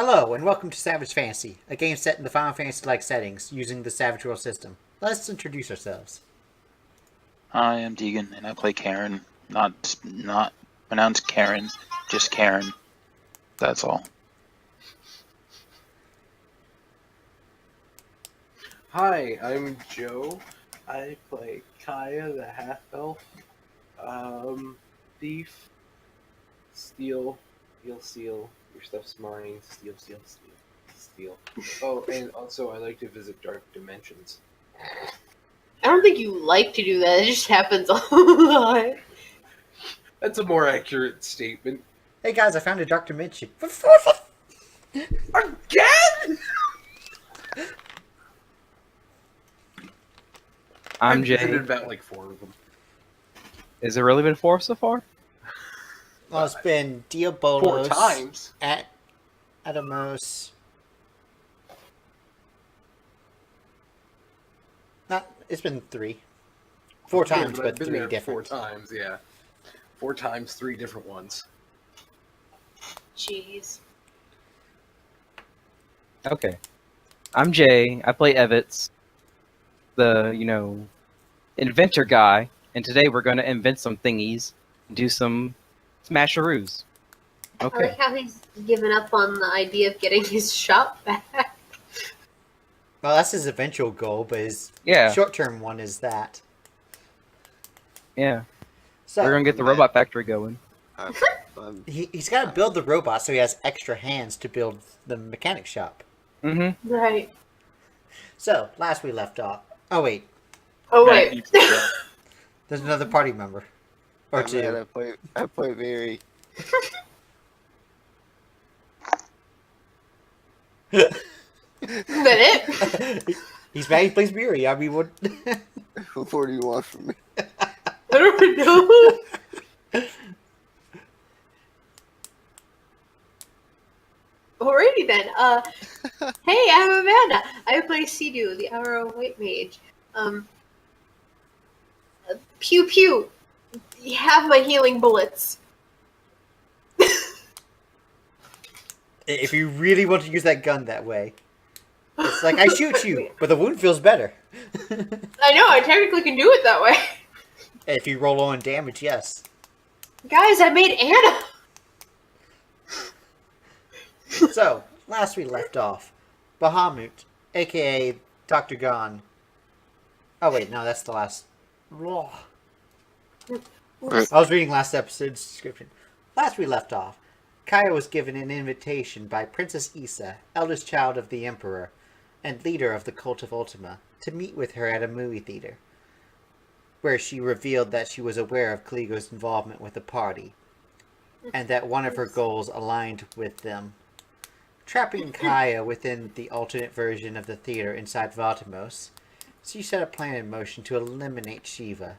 Hello, and welcome to Savage Fantasy, a game set in the Final Fantasy-like settings using the Savage World system. Let's introduce ourselves. I am Deegan, and I play Cairn. Not pronounced Karen, just Cairn. That's all. Hi, I'm Joe. I play Kaya, the half-elf. Thief, steal, steal. Your stuff's mine. Steal. Oh, and also I like to visit dark dimensions. I don't think you like to do that. It just happens all the time. That's a more accurate statement. Hey guys, I found a Dark Dimension. Again? I'm I've Jay. visited about like 4 of them. Has it really been 4 so far? Well, it's been Diabolos 4 times. at Adamos. It's been 3. 4 times, I've but been 3 there different. 4 times, yeah. 4 times, 3 different ones. Jeez. Okay. I'm Jay. I play Evets, the, inventor guy. And today we're going to invent some thingies and do some smasheroos. I Okay. like how he's given up on the idea of getting his shop back. Well, that's his eventual goal, but his Yeah. short-term one is that. Yeah. So We're going to get the robot factory going. he's got to build the robot so he has extra hands to build the mechanic shop. Mm-hmm. Right. So, last we left off... Oh, wait. Oh, wait. There's another party member. Or Oh, two. man, I play Mary. Is that it? He's mad he plays Miri. I mean, what... What more do you want from me? I don't know. Alrighty then. Hey, I'm Amanda. I play Sidu, the Arrow White Mage. Pew pew. You have my healing bullets. If you really want to use that gun that way. It's like, I shoot you, but the wound feels better. I know, I technically can do it that way. If you roll on damage, yes. Guys, I made Anna. So, last we left off, Bahamut, aka Dr. Gon. Oh wait, no, that's the last... Blah. I was reading last episode's description. Last we left off, Kaya was given an invitation by Princess Issa, eldest child of the Emperor, and leader of the Cult of Ultima, to meet with her at a movie theater, where she revealed that she was aware of Kligo's involvement with the party, and that one of her goals aligned with them. Trapping Kaya within the alternate version of the theater inside Vatimos, she set a plan in motion to eliminate Shiva.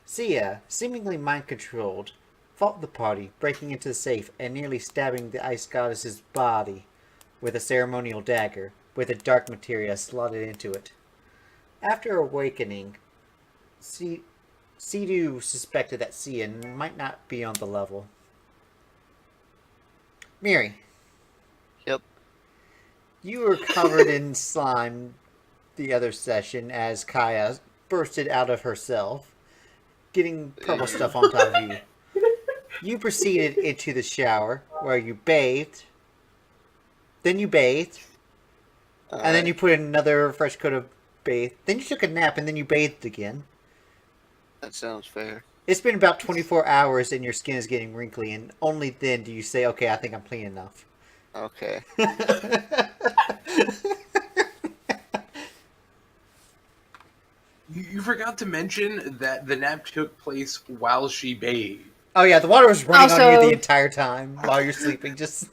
Sia, seemingly mind-controlled, fought the party, breaking into the safe and nearly stabbing the ice goddess's body with a ceremonial dagger, with a dark materia slotted into it. After awakening, Sidu suspected that Sia might not be on the level. Miri. Yep. You were covered in slime the other session as Kaya bursted out of herself, getting purple stuff on top of you. You proceeded into the shower, where you bathed, then you bathed, and then you put in another fresh coat of bathe, then you took a nap, and then you bathed again. That sounds fair. It's been about 24 hours and your skin is getting wrinkly, and only then do you say, okay, I think I'm clean enough. Okay. You forgot to mention that the nap took place while she bathed. Oh yeah, the water was running on you Also- the entire time while you're sleeping, just...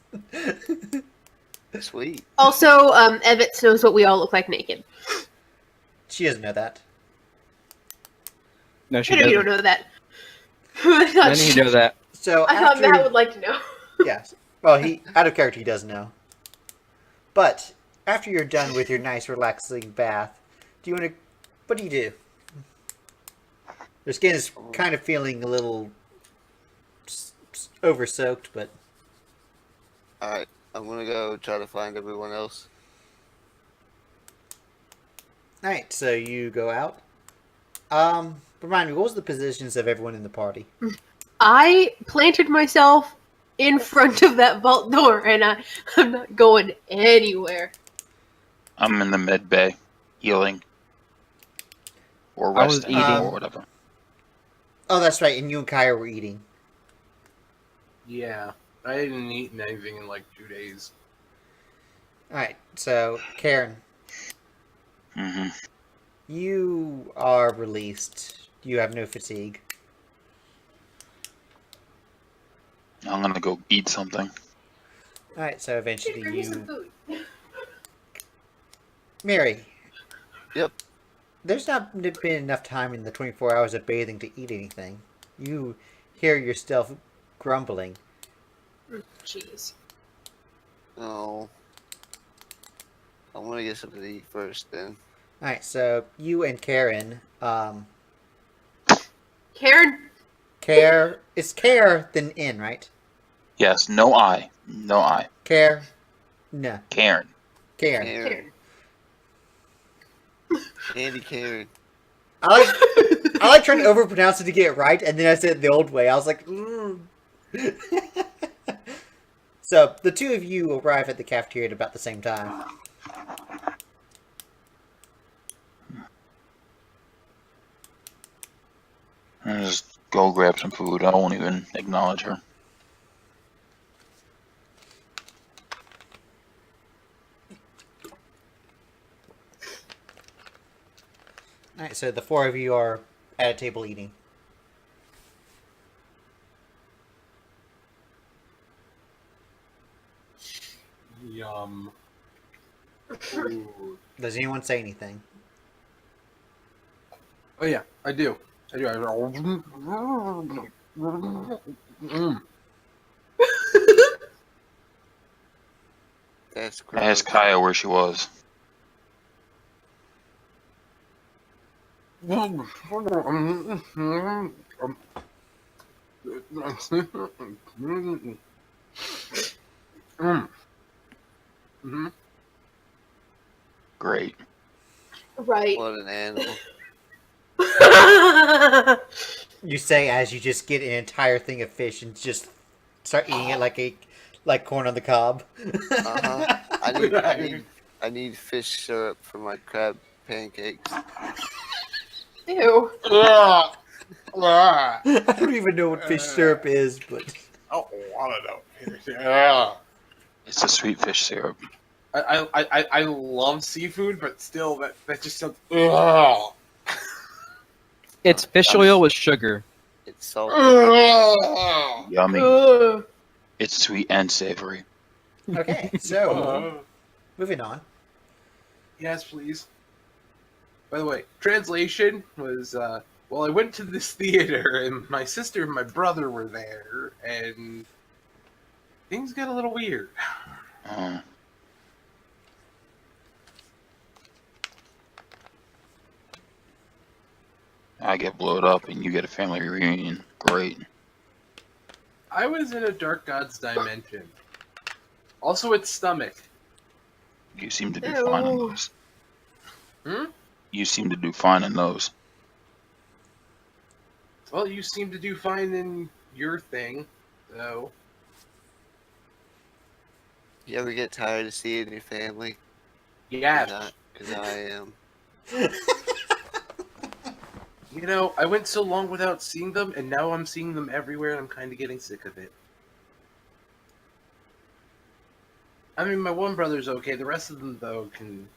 Sweet. Also, Evets knows what we all look like naked. She doesn't know that. No, I she know you doesn't. don't know that. I thought, Then you know that. So I thought after... Matt would like to know. Yes. Well, out of character, he does know. But after you're done with your nice, relaxing bath, what do you do? Your skin is kind of feeling a little over-soaked, but... Alright. I'm gonna go try to find everyone else. Alright, so you go out. Remind me, what was the positions of everyone in the party? I planted myself in front of that vault door, and I'm not going anywhere. I'm in the med bay, healing. Or I was resting, eating. or whatever. Oh, that's right, and you and Kaya were eating. Yeah, I didn't eat anything in like 2 days. Alright, so, Cairn, Hmm. you are released. You have no fatigue. I'm gonna go eat something. Alright, so eventually Bring me some you... food. Mary. Yep. There's not been enough time in the 24 hours of bathing to eat anything. You hear yourself grumbling. Jeez. Oh. I'm gonna get something to eat first then. Alright, so you and Karen, Cairn. Care... It's Care, then in, right? Yes, no I. No I. Care? No. Cairn. Cairn. Karen. Andy Karen. I like trying to overpronounce it to get it right, and then I said it the old way. I was like, So, the two of you arrive at the cafeteria at about the same time. I'll just go grab some food. I won't even acknowledge her. Alright, so the four of you are at a table eating. Yum. Ooh. Does anyone say anything? Oh yeah, I do. Mm. That's I gross. asked Kaya where she was. Mm-hmm. Great. Right. What an animal. You say as you just get an entire thing of fish and just start eating it like corn on the cob. Uh-huh. I need fish syrup for my crab pancakes. Ew. I don't even know what fish syrup is, but I don't want to know. It's a sweet fish syrup. I love seafood, but still, that just sounds. Ugh. It's fish oil with sugar. It's salty. Yummy. Ugh. It's sweet and savory. okay. So moving on. Yes, please. By the way, translation was, well, I went to this theater, and my sister and my brother were there, and things got a little weird. I get blowed up and you get a family reunion. Great. I was in a Dark Gods dimension. Also, its stomach. You seem to do fine on Ew. those. Hmm? You seem to do fine in those. Well, you seem to do fine in your thing, so. You ever get tired of seeing your family? Yeah. Because I am. You know, I went so long without seeing them, and now I'm seeing them everywhere, and I'm kind of getting sick of it. I mean, my one brother's okay. The rest of them, though, can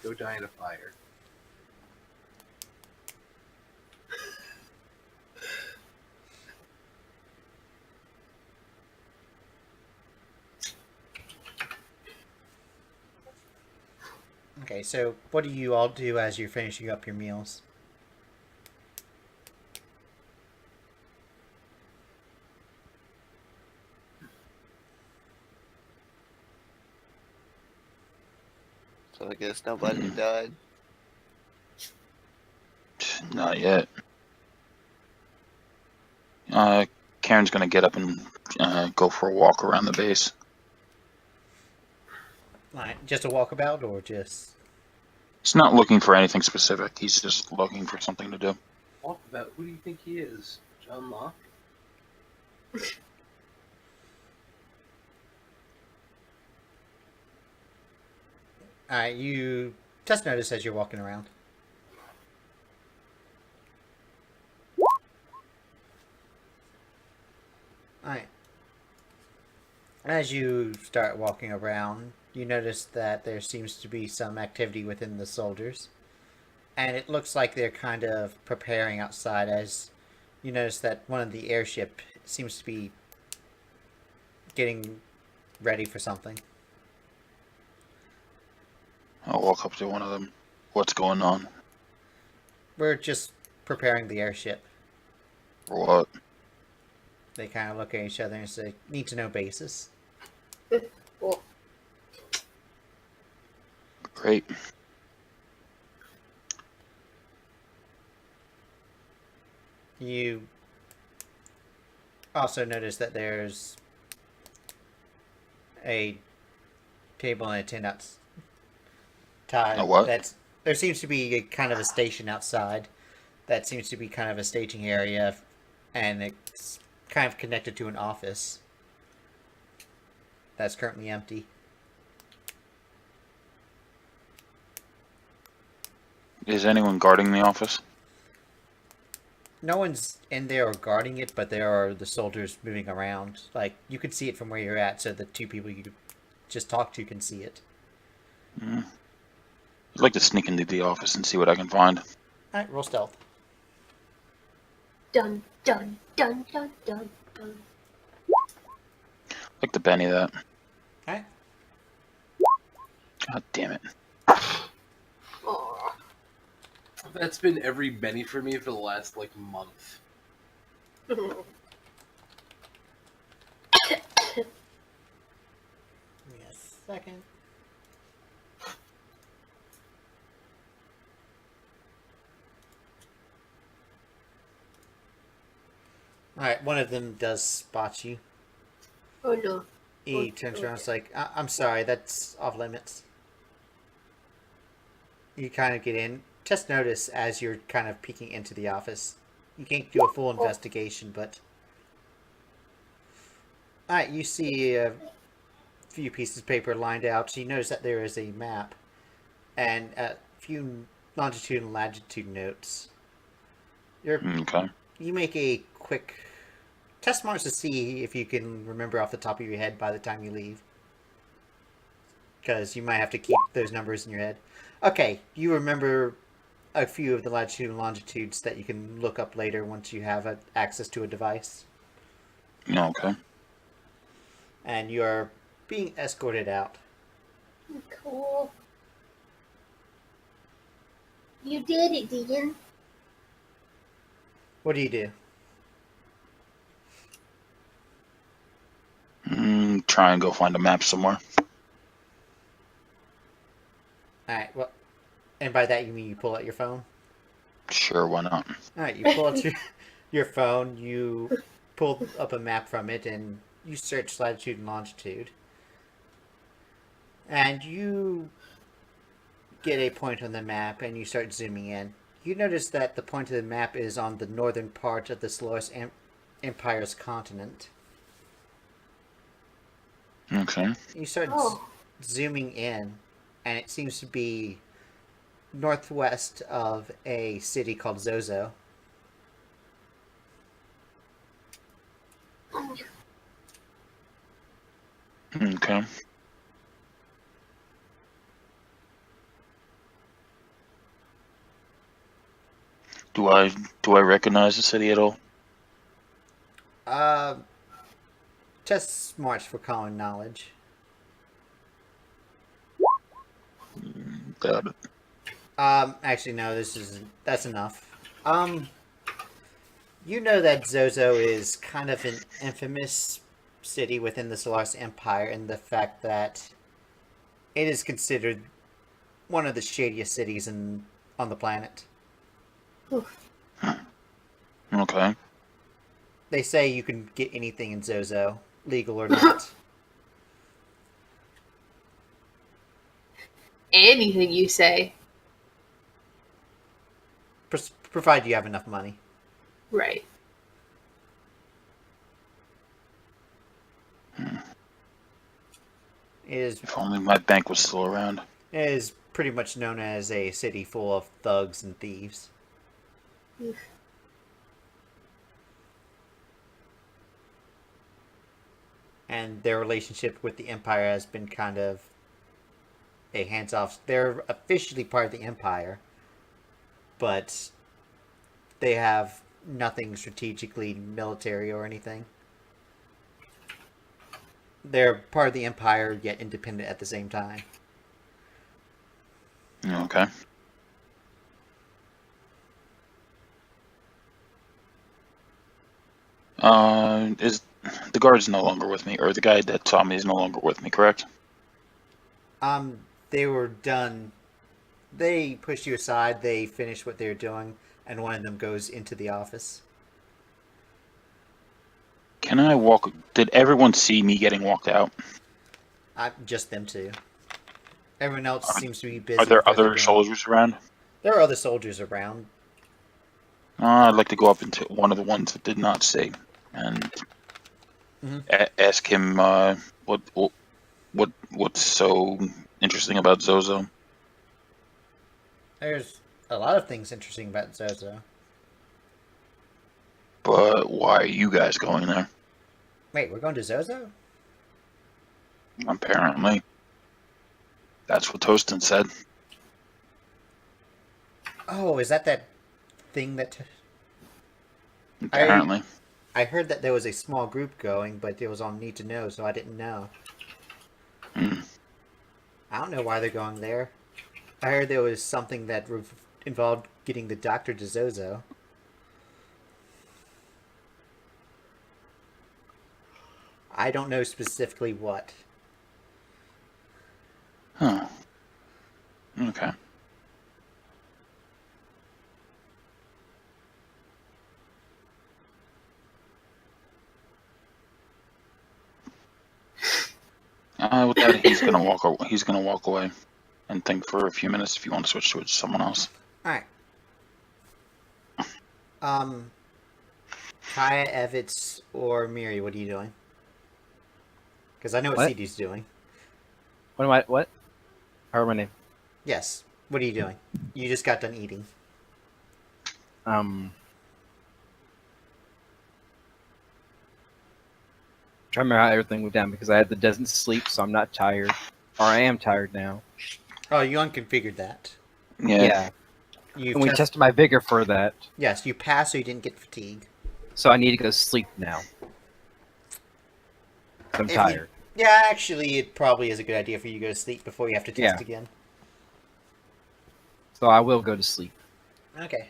go die in a fire. Okay, so what do you all do as you're finishing up your meals? So I guess nobody died. Not yet. Karen's gonna get up and go for a walk around the base. Like, just a walkabout, or just... He's not looking for anything specific. He's just looking for something to do. Walkabout, who do you think he is? John Locke? Alright, you just notice as you're walking around. Alright. As you start walking around, you notice that there seems to be some activity within the soldiers. And it looks like they're kind of preparing outside, as you notice that one of the airship seems to be getting ready for something. I'll walk up to one of them. What's going on? We're just preparing the airship. For what? They kind of look at each other and say, need to know basis. Cool. Great. You also notice that there's a table and a tent outside. A what? There seems to be a kind of a station outside. That seems to be kind of a staging area, and it's kind of connected to an office that's currently empty. Is anyone guarding the office? No one's in there or guarding it, but there are the soldiers moving around. Like, you can see it from where you're at, so the two people you just talked to can see it. I'd like to sneak into the office and see what I can find. Alright, roll stealth. Dun dun dun dun dun dun. I'd like to Benny that. Alright. God damn it. Aw. That's been every Benny for me for the last, like, month. Give me a second. Alright, one of them does spot you. Oh no. He turns around and is like, I'm sorry, that's off limits. You kind of get in. Just notice as you're kind of peeking into the office. You can't do a full investigation, but... Alright, you see a few pieces of paper lined out. So you notice that there is a map. And a few longitude and latitude notes. Okay. You make a quick test marks to see if you can remember off the top of your head by the time you leave. Because you might have to keep those numbers in your head. Okay, you remember a few of the latitude and longitudes that you can look up later once you have access to a device. Okay. And you are being escorted out. Cool. You did it, Deegan. What do you do? Try and go find a map somewhere. Alright, well, and by that you mean you pull out your phone? Sure, why not? Alright, you pull out your phone, you pull up a map from it, and you search latitude and longitude. And you get a point on the map, and you start zooming in. You notice that the point of the map is on the northern part of the Solaris Empire's continent. Okay. You start zooming in, and it seems to be northwest of a city called Zozo. Okay. Do I recognize the city at all? Just smarts for common knowledge. Got it. Actually, no, that's enough. You know that Zozo is kind of an infamous city within the Solaris Empire in the fact that it is considered one of the shadiest cities on the planet. Okay. They say you can get anything in Zozo, legal or not. anything you say. Provided you have enough money. Right. It is, If only my bank was still around. it is pretty much known as a city full of thugs and thieves. And their relationship with the Empire has been kind of a hands-off. They're officially part of the Empire, but they have nothing strategically military or anything. They're part of the Empire, yet independent at the same time. Okay. Is the guard's no longer with me, or the guy that saw me is no longer with me, correct? They were done. They pushed you aside. They finished what they were doing, and one of them goes into the office. Can I walk? Did everyone see me getting walked out? Just them two. Everyone else seems to be busy. Are there with what they're other doing. soldiers around? There are other soldiers around. I'd like to go up into one of the ones that did not see and ask him what's so interesting about Zozo. There's a lot of things interesting about Zozo. But why are you guys going there? Wait, we're going to Zozo? Apparently. That's what Toaston said. Oh, is that thing that... Apparently. I heard that there was a small group going, but it was on Need to Know, so I didn't know. I don't know why they're going there. I heard there was something that involved getting the doctor to Zozo. I don't know specifically what. Huh. Okay. With that, he's gonna walk. He's gonna walk away, and think for a few minutes if you want to switch to someone else. All right. Kaya, Evets, or Miri, what are you doing? Because I know what What? Sidu's doing. What? I heard my name. Yes. What are you doing? You just got done eating. Trying to remember how everything went down because I had the doesn't sleep, so I'm not tired. Or I am tired now. Oh, you unconfigured that. Yeah. You And we tested my vigor for that, Yes, you passed, so you didn't get fatigue. so I need to go sleep now. I'm If you- tired. Yeah, actually, it probably is a good idea for you to go to sleep before you have to test Yeah. again. So I will go to sleep. Okay.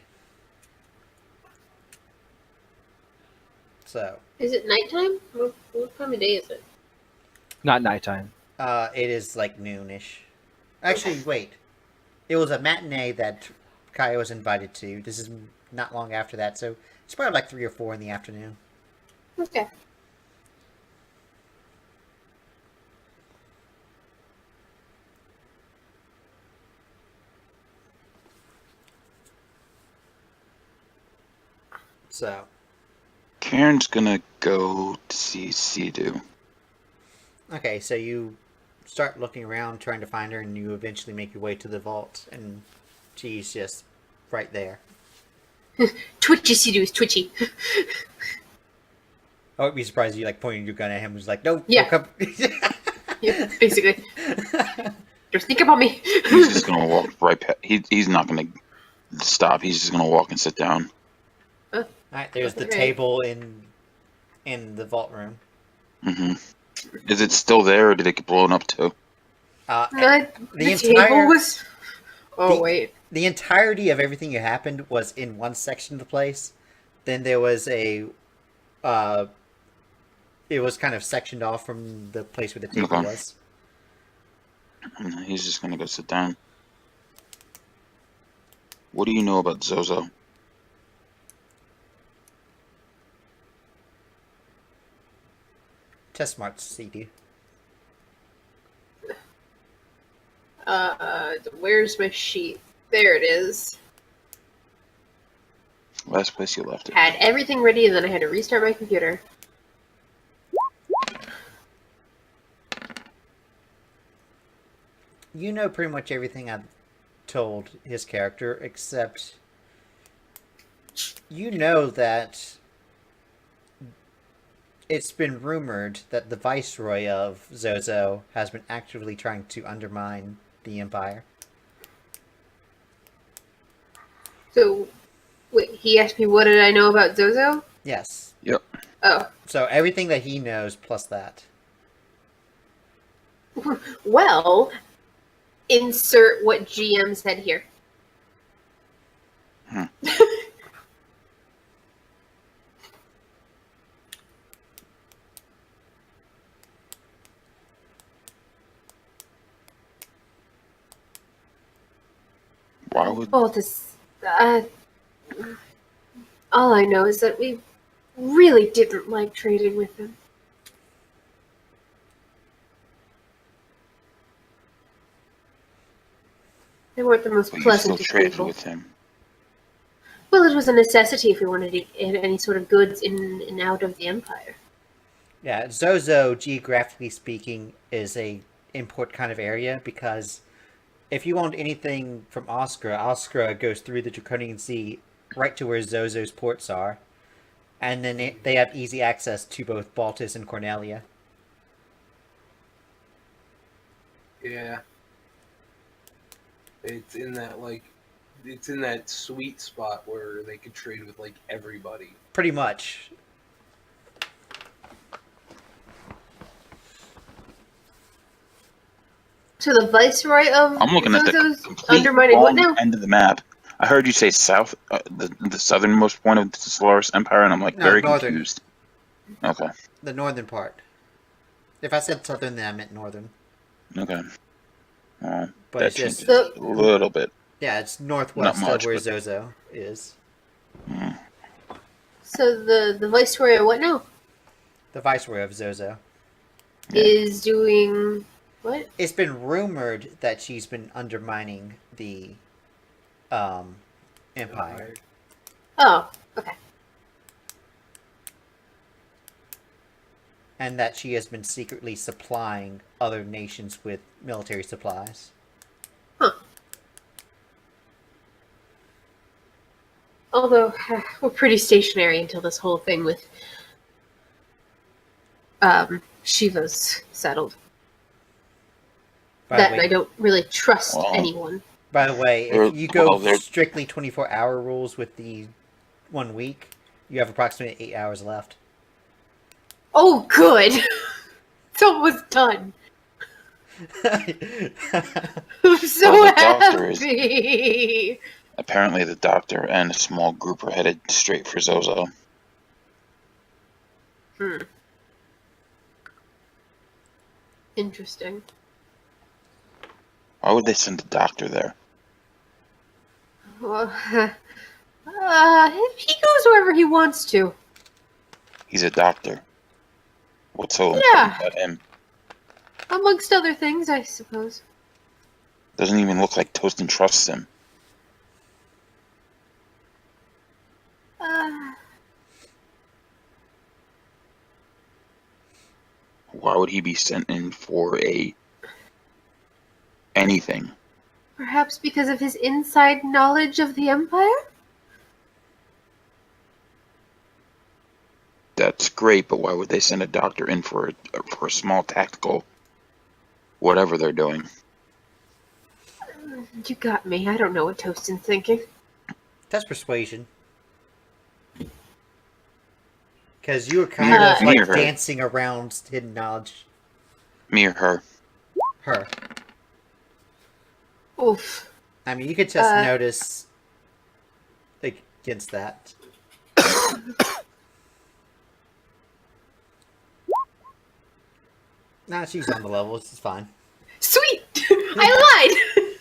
So, Is it nighttime? What time of day is it? Not nighttime. it is like noonish. Actually, wait. It was a matinee that Kaya was invited to. This is not long after that, so it's probably like 3 or 4 in the afternoon. Okay. So, Cairn's gonna go to see Sidu. okay, so you start looking around trying to find her, and you eventually make your way to the vault, and she's just right there. Twitchy Sidu is twitchy. I wouldn't be surprised if you like pointed your gun at him and was like, no, Yeah. don't Yeah, basically. Just think about me. He's just gonna walk right past. He's not gonna stop. He's just gonna walk and sit down. Alright, there's the Right. table in the vault room. Is it still there, or did it get blown up too? The The table entire- was. Oh the- wait. The entirety of everything that happened was in one section of the place. Then there was it was kind of sectioned off from the place where the table Okay. was. He's just gonna go sit down. What do you know about Zozo? Test smarts, CD. Where's my sheet? There it is. Last place you left it. Had everything ready, and then I had to restart my computer. You know pretty much everything I've told his character, except you know that it's been rumored that the Viceroy of Zozo has been actively trying to undermine the Empire. So, wait, he asked me what did I know about Zozo? Yes. Yep. Oh. So everything that he knows plus that. Well, insert what GM said here. Why would Well, all I know is that we really didn't like trading with them. They weren't the most you pleasant still of traded people. with him? Well, it was a necessity if we wanted to get any sort of goods in and out of the Empire. Yeah, Zozo, geographically speaking, is a import kind of area because if you want anything from Oscra goes through the Draconian Sea right to where Zozo's ports are. And then they have easy access to both Baltus and Cornelia. Yeah. It's in that sweet spot where they could trade with like everybody. Pretty much. So the Viceroy of I'm looking at the Zozo's complete undermining what now? end of the map. I heard you say south, the southernmost point of the Solaris Empire, and I'm like No, very northern. confused. Okay. The northern part. If I said southern, then I meant northern. Okay. Well, But that it's just... changes a little bit. Yeah, it's northwest Not much, of where but- Zozo is. Mm. So the Viceroy of what now? The Viceroy of Zozo. Yeah. Is doing what? It's been rumored that she's been undermining the Empire. Oh, okay. And that she has been secretly supplying other nations with military supplies. Although we're pretty stationary until this whole thing with Shiva's settled. By That the and I way, don't really trust Well, anyone. by the way, They're- if you go well, they're- strictly 24-hour rules with the 1 week, you have approximately 8 hours left. Oh, good. It's almost done. I'm so Well, the doctor is- happy. Apparently, the doctor and a small group are headed straight for Zozo. Interesting. Why would they send a doctor there? Well, he goes wherever he wants to. He's a doctor. What's so Yeah. important about him? Amongst other things, I suppose. Doesn't even look like Toastin trusts him. Why would he be sent in for anything? Perhaps because of his inside knowledge of the Empire? That's great, but why would they send a doctor in for a small tactical whatever they're doing? You got me. I don't know what Toastin's thinking. That's persuasion. Because you were kind Me of like or her? dancing around hidden knowledge. Me or her? Her. Oof. I mean, you could just notice against that. Nah, she's on the level. It's fine. Sweet! I lied!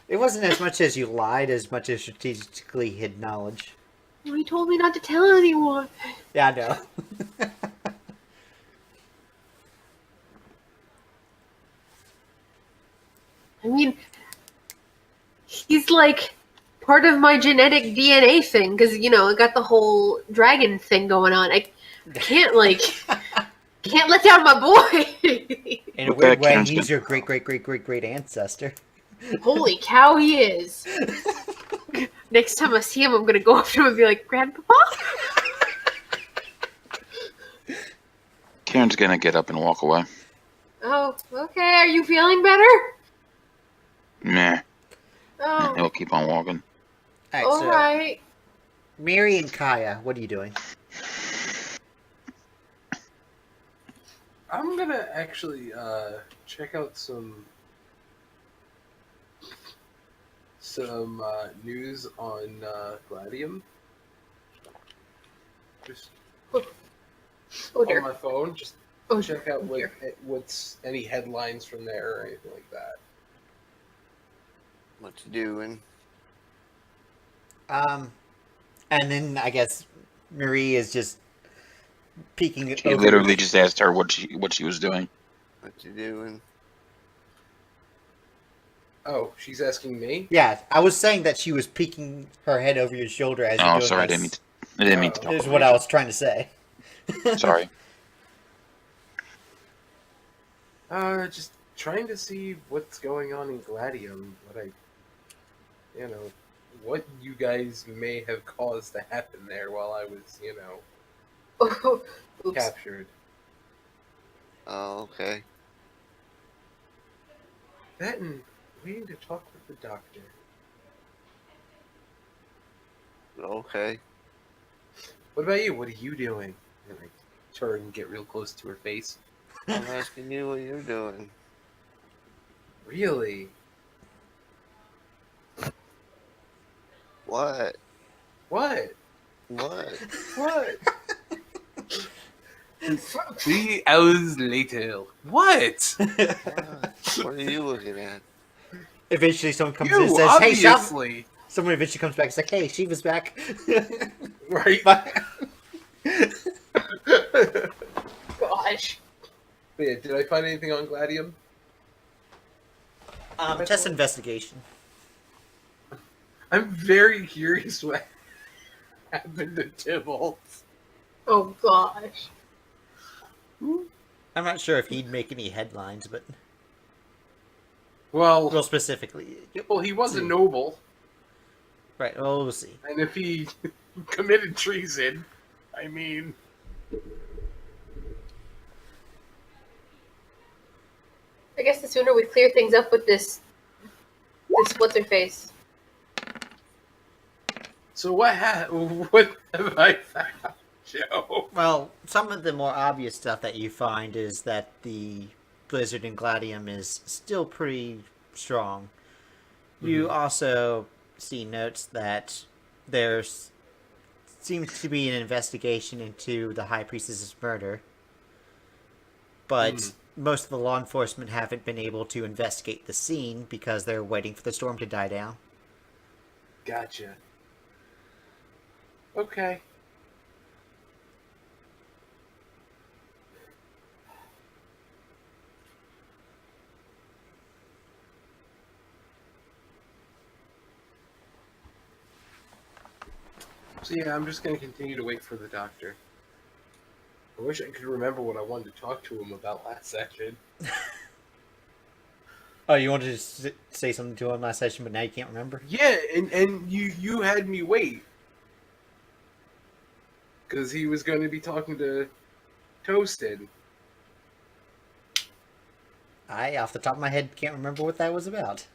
It wasn't as much as you lied, as much as strategically hid knowledge. He told me not to tell anyone. Yeah, I know. I mean, He's like part of my genetic DNA thing because I got the whole dragon thing going on. I can't can't let down my boy. In a Okay, weird way, Karen's he's good. your great ancestor. Holy cow, he is. Next time I see him, I'm gonna go up to him and be like, Grandpapa? Karen's gonna get up and walk away. Oh, okay. Are you feeling better? Meh. Oh, He'll keep on walking. Alright, so alright. Miri and Kaya, what are you doing? I'm gonna actually check out some news on Gladium. Just Oh on dear. my phone, just Oh, check out dear. what's any headlines from there or anything like that. What you doing? And then I guess Marie is just peeking He over. literally just asked her what she was doing. What you doing? Oh, she's asking me? Yeah, I was saying that she was peeking her head over your shoulder as you're Oh, doing sorry, I this. didn't mean to talk Is over what you. I was trying to say. Sorry. Just trying to see what's going on in Gladium. What you guys may have caused to happen there while I was, Oh, oops. captured. Oh, okay. That and waiting to talk with the doctor. Okay. What about you? What are you doing? And I turn and get real close to her face. I'm asking you what you're doing. Really? What? What? What? What? 3 hours later. What? What are you looking at? Eventually someone comes in and You, says, "Hey, Shiva!" obviously. Someone eventually comes back and says, "Hey, Shiva's back." Right? But- Gosh. But yeah, did I find anything on Gladium? Test investigation. I'm very curious what happened to Tybalt. Oh gosh. I'm not sure if he'd make any headlines, but Well, well, specifically, he was a see. noble, right? Well, we'll see. and if he committed treason, I mean, I guess the sooner we clear things up with this what's her face. so what have I found, Joe? Well, some of the more obvious stuff that you find is that the blizzard in Gladium is still pretty strong. You also see notes that there seems to be an investigation into the High Priestess's murder, but most of the law enforcement haven't been able to investigate the scene because they're waiting for the storm to die down. Gotcha. Okay. So yeah, I'm just gonna continue to wait for the doctor. I wish I could remember what I wanted to talk to him about last session. Oh, you wanted to say something to him last session, but now you can't remember? Yeah, and you had me wait. Because he was going to be talking to Toasted. I, off the top of my head, can't remember what that was about.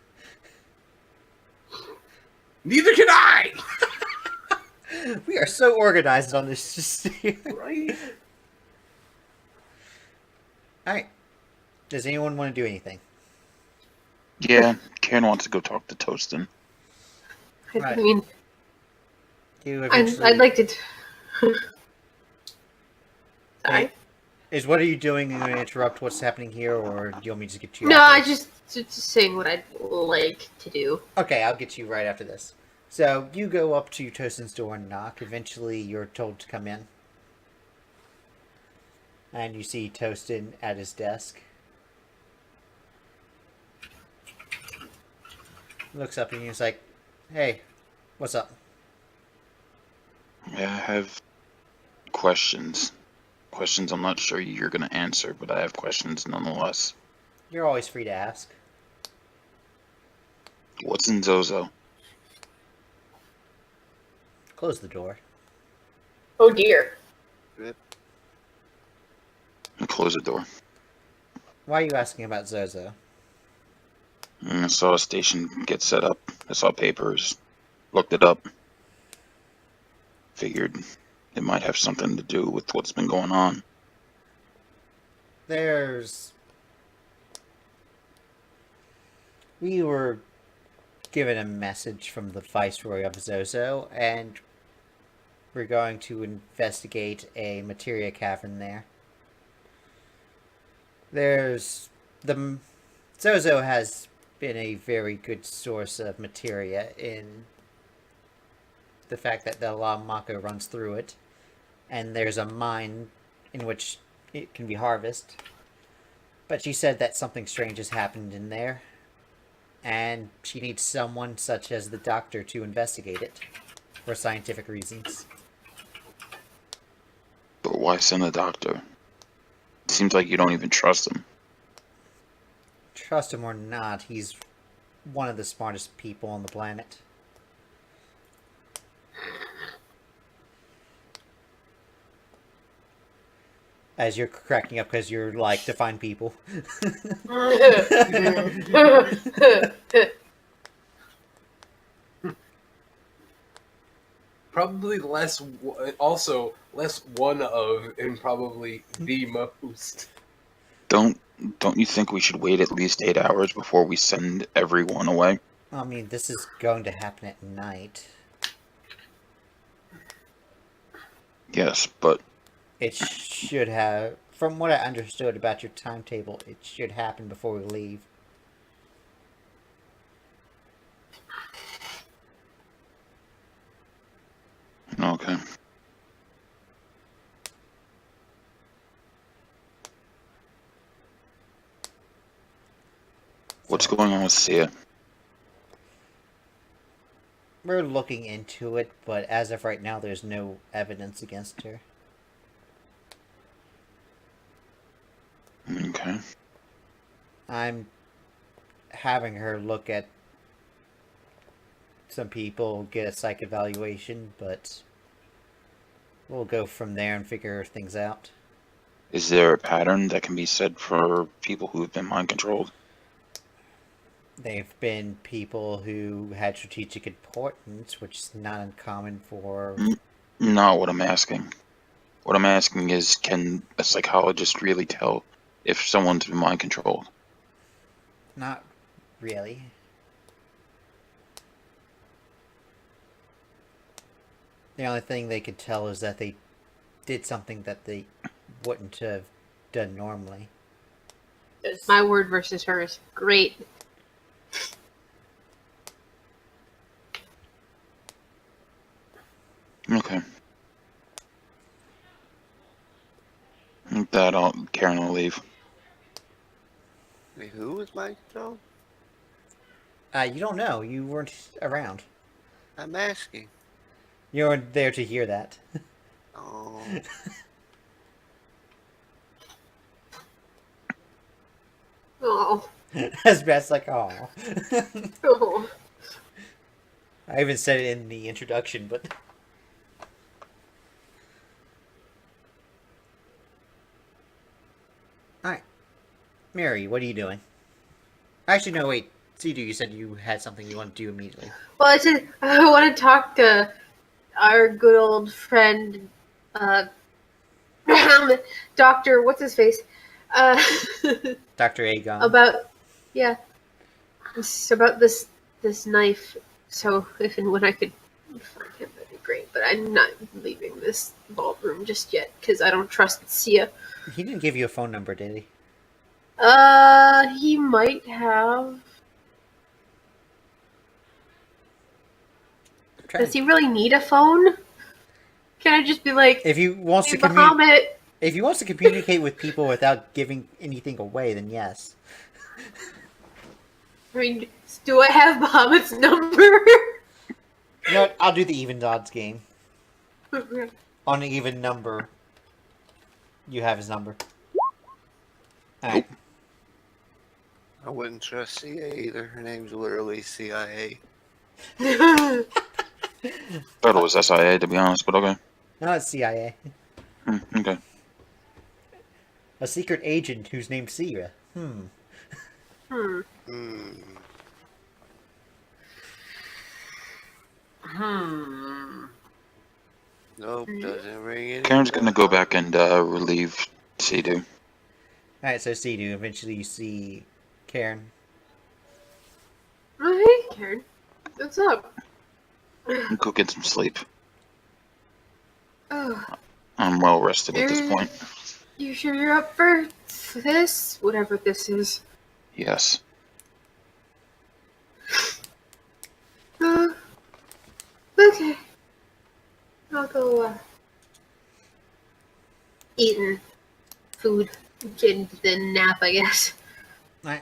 Neither can I! We are so organized on this. Just Right? Alright. Does anyone want to do anything? Yeah, Karen wants to go talk to Toastin. Right. I mean, You eventually... I'd like to. Sorry. Hey, what are you doing? Are you going to interrupt what's happening here, or do you want me to just get to you? No, I afterwards? just saying what I'd like to do. Okay, I'll get you right after this. So, you go up to Toastin's door and knock. Eventually, you're told to come in. And you see Toastin at his desk. looks up and he's like, "Hey, what's up?" Yeah, I have questions. Questions I'm not sure you're going to answer, but I have questions nonetheless. You're always free to ask. What's in Zozo? Close the door. Oh dear. And close the door. Why are you asking about Zozo? I saw a station get set up. I saw papers. Looked it up. Figured it might have something to do with what's been going on. We were given a message from the Viceroy of Zozo, and we're going to investigate a materia cavern there. Zozo has been a very good source of materia in the fact that the Mako runs through it, and there's a mine in which it can be harvested. But she said that something strange has happened in there, and she needs someone such as the doctor to investigate it for scientific reasons. But why send a doctor? It seems like you don't even trust him. Trust him or not, he's one of the smartest people on the planet. As you're cracking up because you're like to find people. Probably also less one of, and probably the most. Don't you think we should wait at least 8 hours before we send everyone away? I mean, this is going to happen at night. Yes, but It should have, from what I understood about your timetable, it should happen before we leave. okay. What's going on with Sia? We're looking into it, but as of right now, there's no evidence against her. Okay. I'm having her look at some people, get a psych evaluation, but we'll go from there and figure things out. Is there a pattern that can be said for people who have been mind controlled? They've been people who had strategic importance, which is not uncommon for... Not what I'm asking. What I'm asking is, can a psychologist really tell if someone's been mind controlled? Not really. The only thing they could tell is that they did something that they wouldn't have done normally. It's my word versus hers. Great. Okay. With that, Cairn will leave. Wait, who was my control? You don't know. You weren't around. I'm asking. You weren't there to hear that. Oh. Oh. As best like, oh. Oh. I even said it in the introduction, but... Alright. Mary, what are you doing? Actually, no, wait. Sidu, you said you had something you want to do immediately. Well, I want to talk to our good old friend, Doctor, what's his face? Dr. Aegon. About this knife. So if and when I could find him, that'd be great. But I'm not leaving this ballroom just yet because I don't trust Sia. He didn't give you a phone number, did he? He might have. Does he really need a phone? Can I just be like, If he wants hey, to Bahamut? if he wants to communicate with people without giving anything away, then yes. I mean, do I have Bahamut's number? You know what? I'll do the even odds game. On an even number, you have his number. Alright. I wouldn't trust CIA either. Her name's literally CIA. Thought it was SIA, to be honest, but okay. No, it's CIA. Okay. A secret agent who's named Sierra. Hmm. Nope, doesn't ring any. Karen's gonna go back and relieve Sidu. Alright, so Sidu, eventually you see Cairn. Oh, hey, Cairn. What's up? Go get some sleep. Oh, I'm well rested at this point. you sure you're up for this? Whatever this is. Yes. Okay. I'll go, eating food. Getting the nap, I guess. Alright.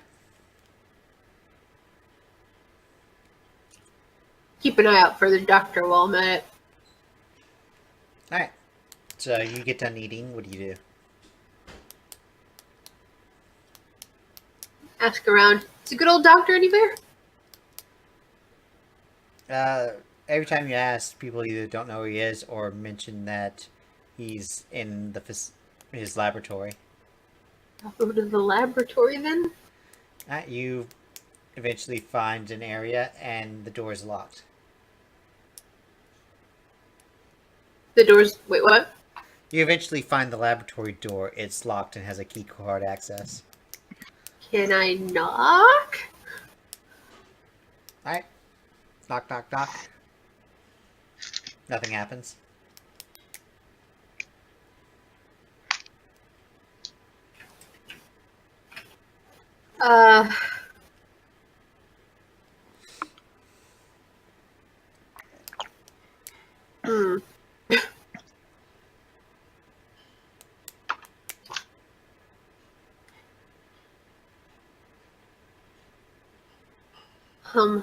Keep an eye out for the doctor while I'm at it. Alright. So you get done eating, what do you do? Ask around. Is a good old doctor anywhere? Every time you ask, people either don't know who he is or mention that he's in his laboratory. I'll go to the laboratory then. You eventually find an area and the door is locked. The door's... Wait, what? You eventually find the laboratory door. It's locked and has a key card access. Can I knock? Alright. Knock, knock, knock. Nothing happens. Hmm.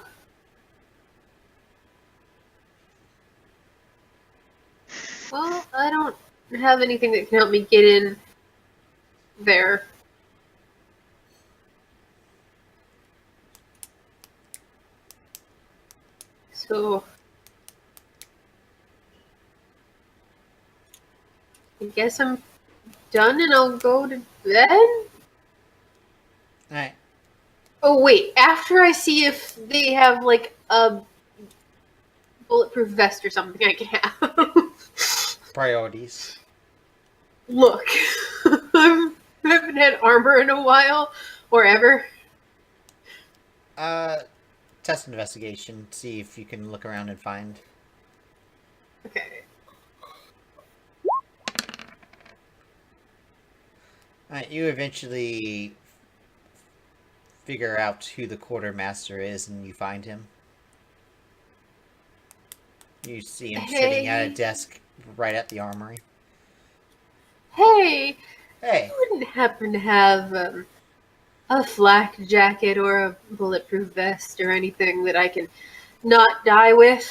Well, I don't have anything that can help me get in there. So, I guess I'm done and I'll go to bed? Alright. Oh, wait. After I see if they have, like, a bulletproof vest or something I can have. Priorities. Look. I haven't had armor in a while. Or ever. Test investigation. See if you can look around and find. Okay. Alright, you eventually figure out who the quartermaster is and you find him. You see him sitting at a desk right at the armory. Hey! Hey! You wouldn't happen to have a flak jacket or a bulletproof vest or anything that I can not die with?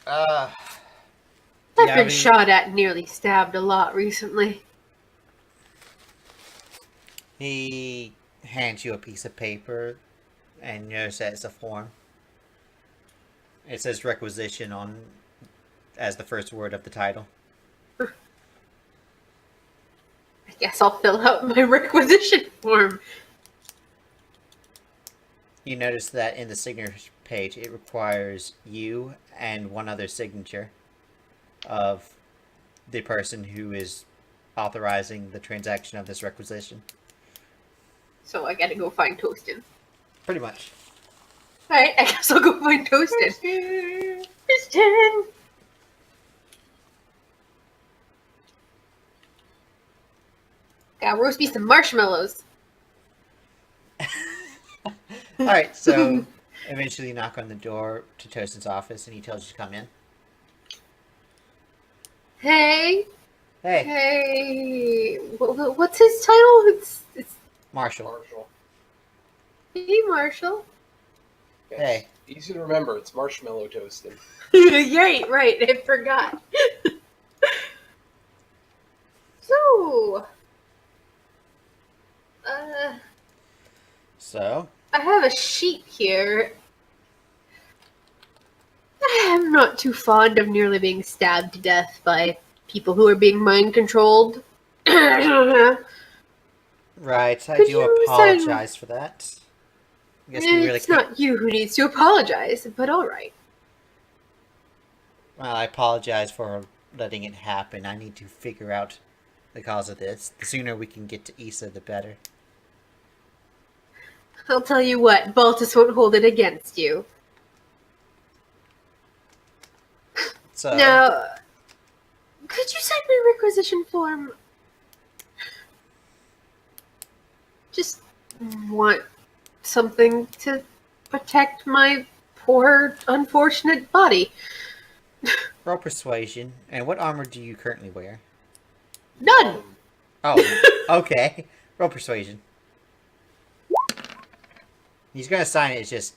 Yeah, I've I been mean- shot at and nearly stabbed a lot recently. He hands you a piece of paper and you notice that it's a form. It says requisition on as the first word of the title. I guess I'll fill out my requisition form. You notice that in the signature page it requires you and one other signature of the person who is authorizing the transaction of this requisition. So I gotta go find Toastin. Pretty much. Alright, I guess I'll go find Toastin. Toastin! Gotta roast me some marshmallows. Alright, so eventually you knock on the door to Toastin's office and he tells you to come in. Hey! Hey, Hey! What's his title? It's Marshall. Marshall. Hey, Marshall. Yes. Hey. Easy to remember. It's marshmallow toasting. Right, I forgot. So, So, I have a sheet here. I'm not too fond of nearly being stabbed to death by people who are being mind controlled. right, I Could do you apologize for that. I guess we really It's can't. not you who needs to apologize, but alright. Well, I apologize for letting it happen. I need to figure out the cause of this. The sooner we can get to Issa, the better. I'll tell you what, Baltus won't hold it against you. So, Now, could you sign my requisition form? Just want something to protect my poor, unfortunate body. roll persuasion. And what armor do you currently wear? None! Oh, okay. Roll persuasion. He's gonna sign it, it's just...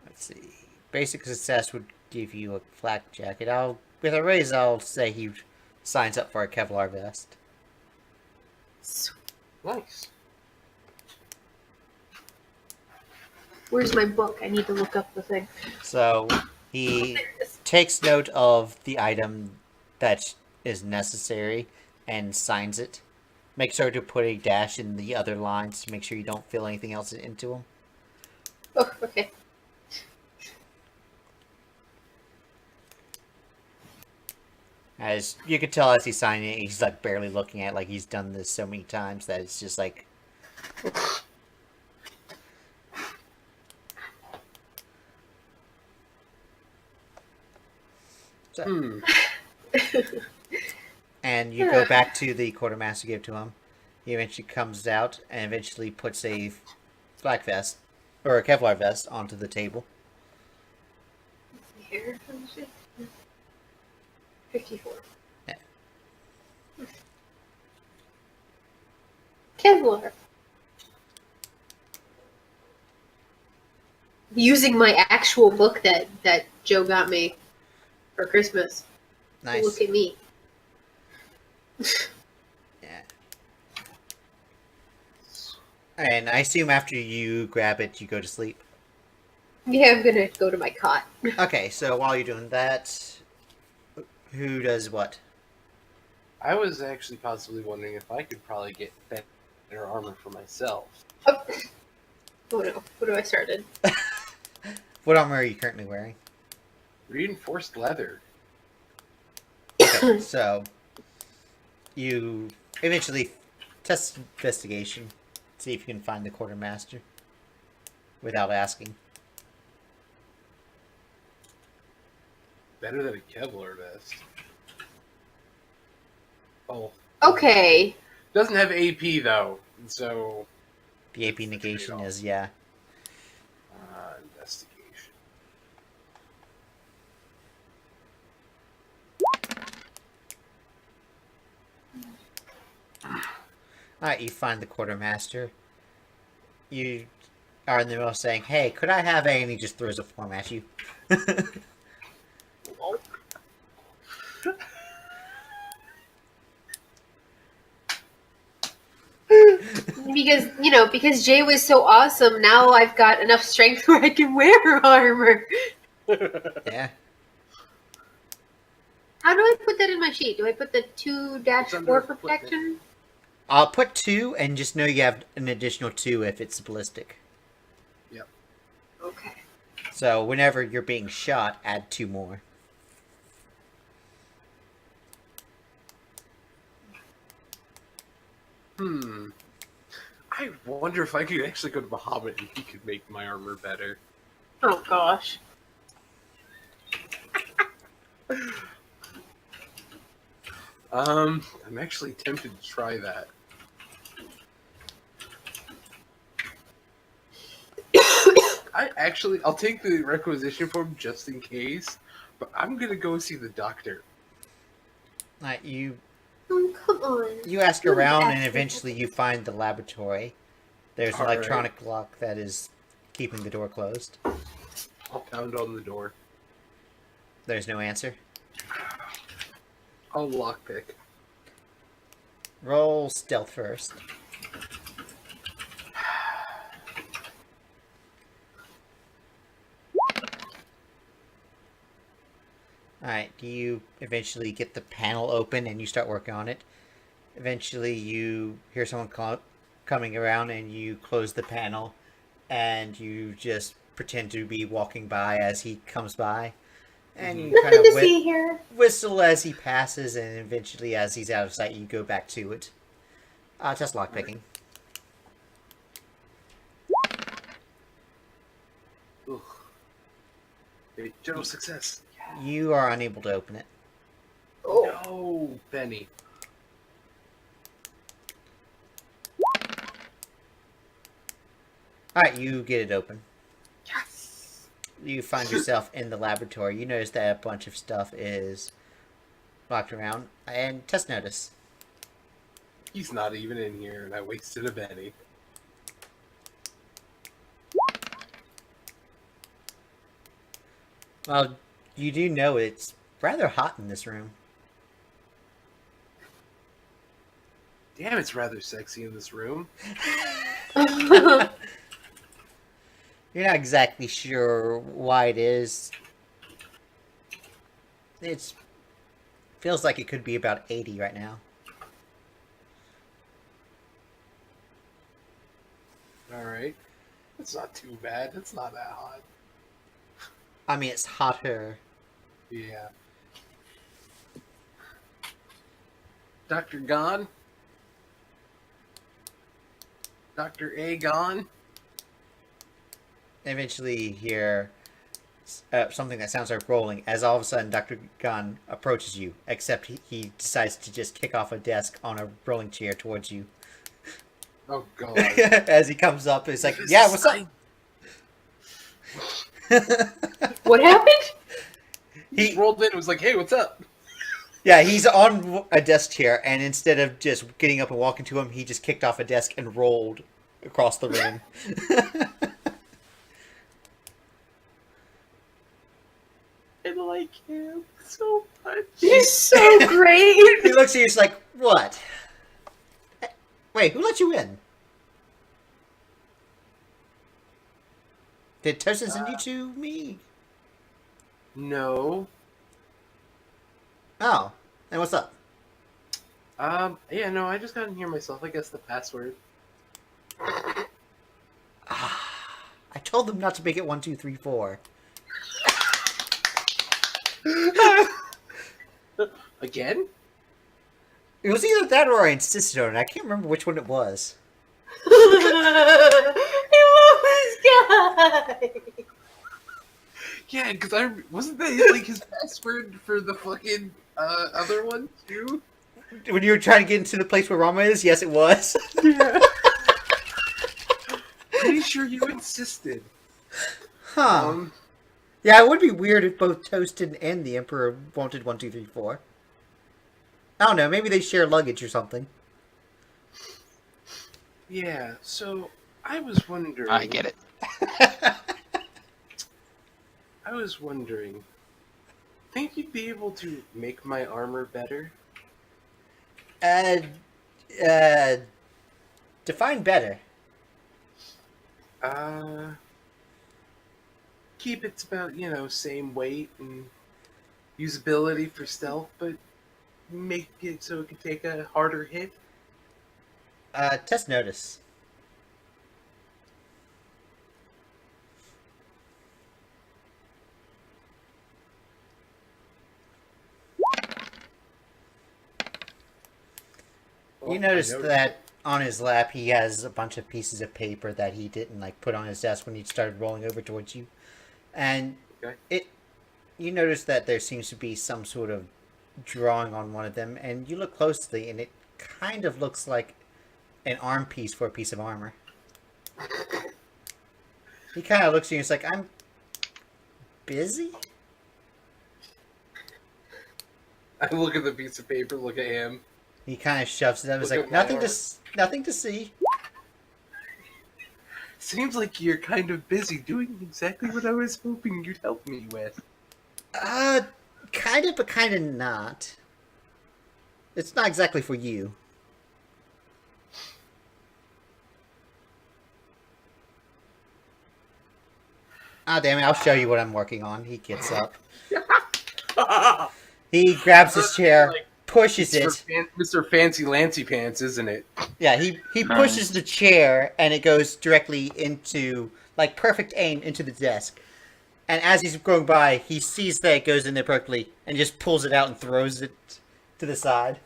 Let's see. Basic success would give you a flak jacket. With a raise, I'll say he signs up for a Kevlar vest. Nice. Where's my book? I need to look up the thing. So, he takes note of the item that is necessary and signs it. Make sure to put a dash in the other lines to make sure you don't fill anything else into them. Oh, okay. As you can tell as he's signing it, he's like barely looking at it, like he's done this so many times that it's just like... So, and you go back to the quartermaster, give it to him. He eventually comes out and eventually puts a black vest, or a Kevlar vest, onto the table. Here, 54. Yeah. Kevlar. Using my actual book that Joe got me for Christmas. Nice. Look at me. Yeah. And I assume after you grab it, you go to sleep. Yeah, I'm gonna go to my cot. Okay, so while you're doing that, who does what? I was actually possibly wondering if I could probably get better armor for myself. Oh, oh no, what have I started? What armor are you currently wearing? Reinforced leather. Okay, so you eventually test investigation, see if you can find the quartermaster without asking. Better than a Kevlar vest. Oh. Okay. Doesn't have AP though, and so The AP negation is, yeah. investigation. Alright, you find the quartermaster. You are in the middle of saying, "Hey, could I have a..." And he just throws a form at you. Because Jay was so awesome, now I've got enough strength where I can wear armor. Yeah. How do I put that in my sheet? Do I put the 2-4 protection? I'll put 2, and just know you have an additional 2 if it's ballistic. Yep. Okay. So whenever you're being shot, add 2 more. I wonder if I could actually go to Bahamut and he could make my armor better. Oh gosh. I'm actually tempted to try that. I'll take the requisition form just in case, but I'm gonna go see the doctor. You come on. You ask You're around, and asking. eventually you find the laboratory. There's an All right. electronic lock that is keeping the door closed. I'll pound on the door. There's no answer. I'll lockpick. Roll stealth first. Alright, you eventually get the panel open and you start working on it. Eventually you hear someone coming around and you close the panel and you just pretend to be walking by as he comes by. And you kind Nothing of to see here. whistle as he passes, and eventually as he's out of sight you go back to it. Just lockpicking. Ugh. A general success. You are unable to open it. Oh. No, Benny. Alright, you get it open. Yes. You find yourself in the laboratory. You notice that a bunch of stuff is locked around. And test notice. He's not even in here, and I wasted a Benny. Well, you do know it's rather hot in this room. Damn, it's rather sexy in this room. You're not exactly sure why it is. It feels like it could be about 80 right now. Alright. That's not too bad. It's not that hot. I mean, it's hotter. Yeah. Dr. Gone? Dr. A gone? Eventually you hear something that sounds like rolling as all of a sudden Dr. Gunn approaches you, except he decides to just kick off a desk on a rolling chair towards you. Oh god. As he comes up, it's like, yeah, what's up? What happened? He rolled in and was like, hey, what's up? Yeah, he's on a desk chair, and instead of just getting up and walking to him, he just kicked off a desk and rolled across the room. I like him so much. He's so great. He looks at you, he's like, what? Wait, who let you in? Did Tosin send you to me? No. Oh, and what's up? Yeah, no, I just got in here myself. I guess the password. I told them not to make it 1, 2, 3, 4. Again? It was either that or I insisted on it. I can't remember which one it was. I love this guy. Yeah, because I wasn't that like his password for the fucking other one too. When you were trying to get into the place where Rama is, yes, it was. Yeah. Pretty sure you insisted. Huh. Yeah, it would be weird if both Toasted and the Emperor wanted 1, 2, 3, 4. I don't know, maybe they share luggage or something. Yeah, so I was wondering. I get it. I was wondering. Think you'd be able to make my armor better? Define better. Keep it about, same weight and usability for stealth, but make it so it can take a harder hit. Test notice. You notice that on his lap he has a bunch of pieces of paper that he didn't put on his desk when he started rolling over towards you. And Okay. you notice that there seems to be some sort of drawing on one of them, and you look closely and it kind of looks like an arm piece for a piece of armor. He kind of looks at you and is like, I'm busy? I look at the piece of paper, look at him. He kind of shoves it up. He's Look like, at my nothing armor. nothing to see. Seems like you're kind of busy doing exactly what I was hoping you'd help me with. Kind of, but kind of not. It's not exactly for you. Ah, damn it, I'll show you what I'm working on. He gets up. He grabs his chair, Like, pushes it. Mr. Fancy Lancy Pants, isn't it? Yeah, he pushes the chair, and it goes directly into, like, perfect aim into the desk. And as he's going by, he sees that it goes in there perfectly, and just pulls it out and throws it to the side.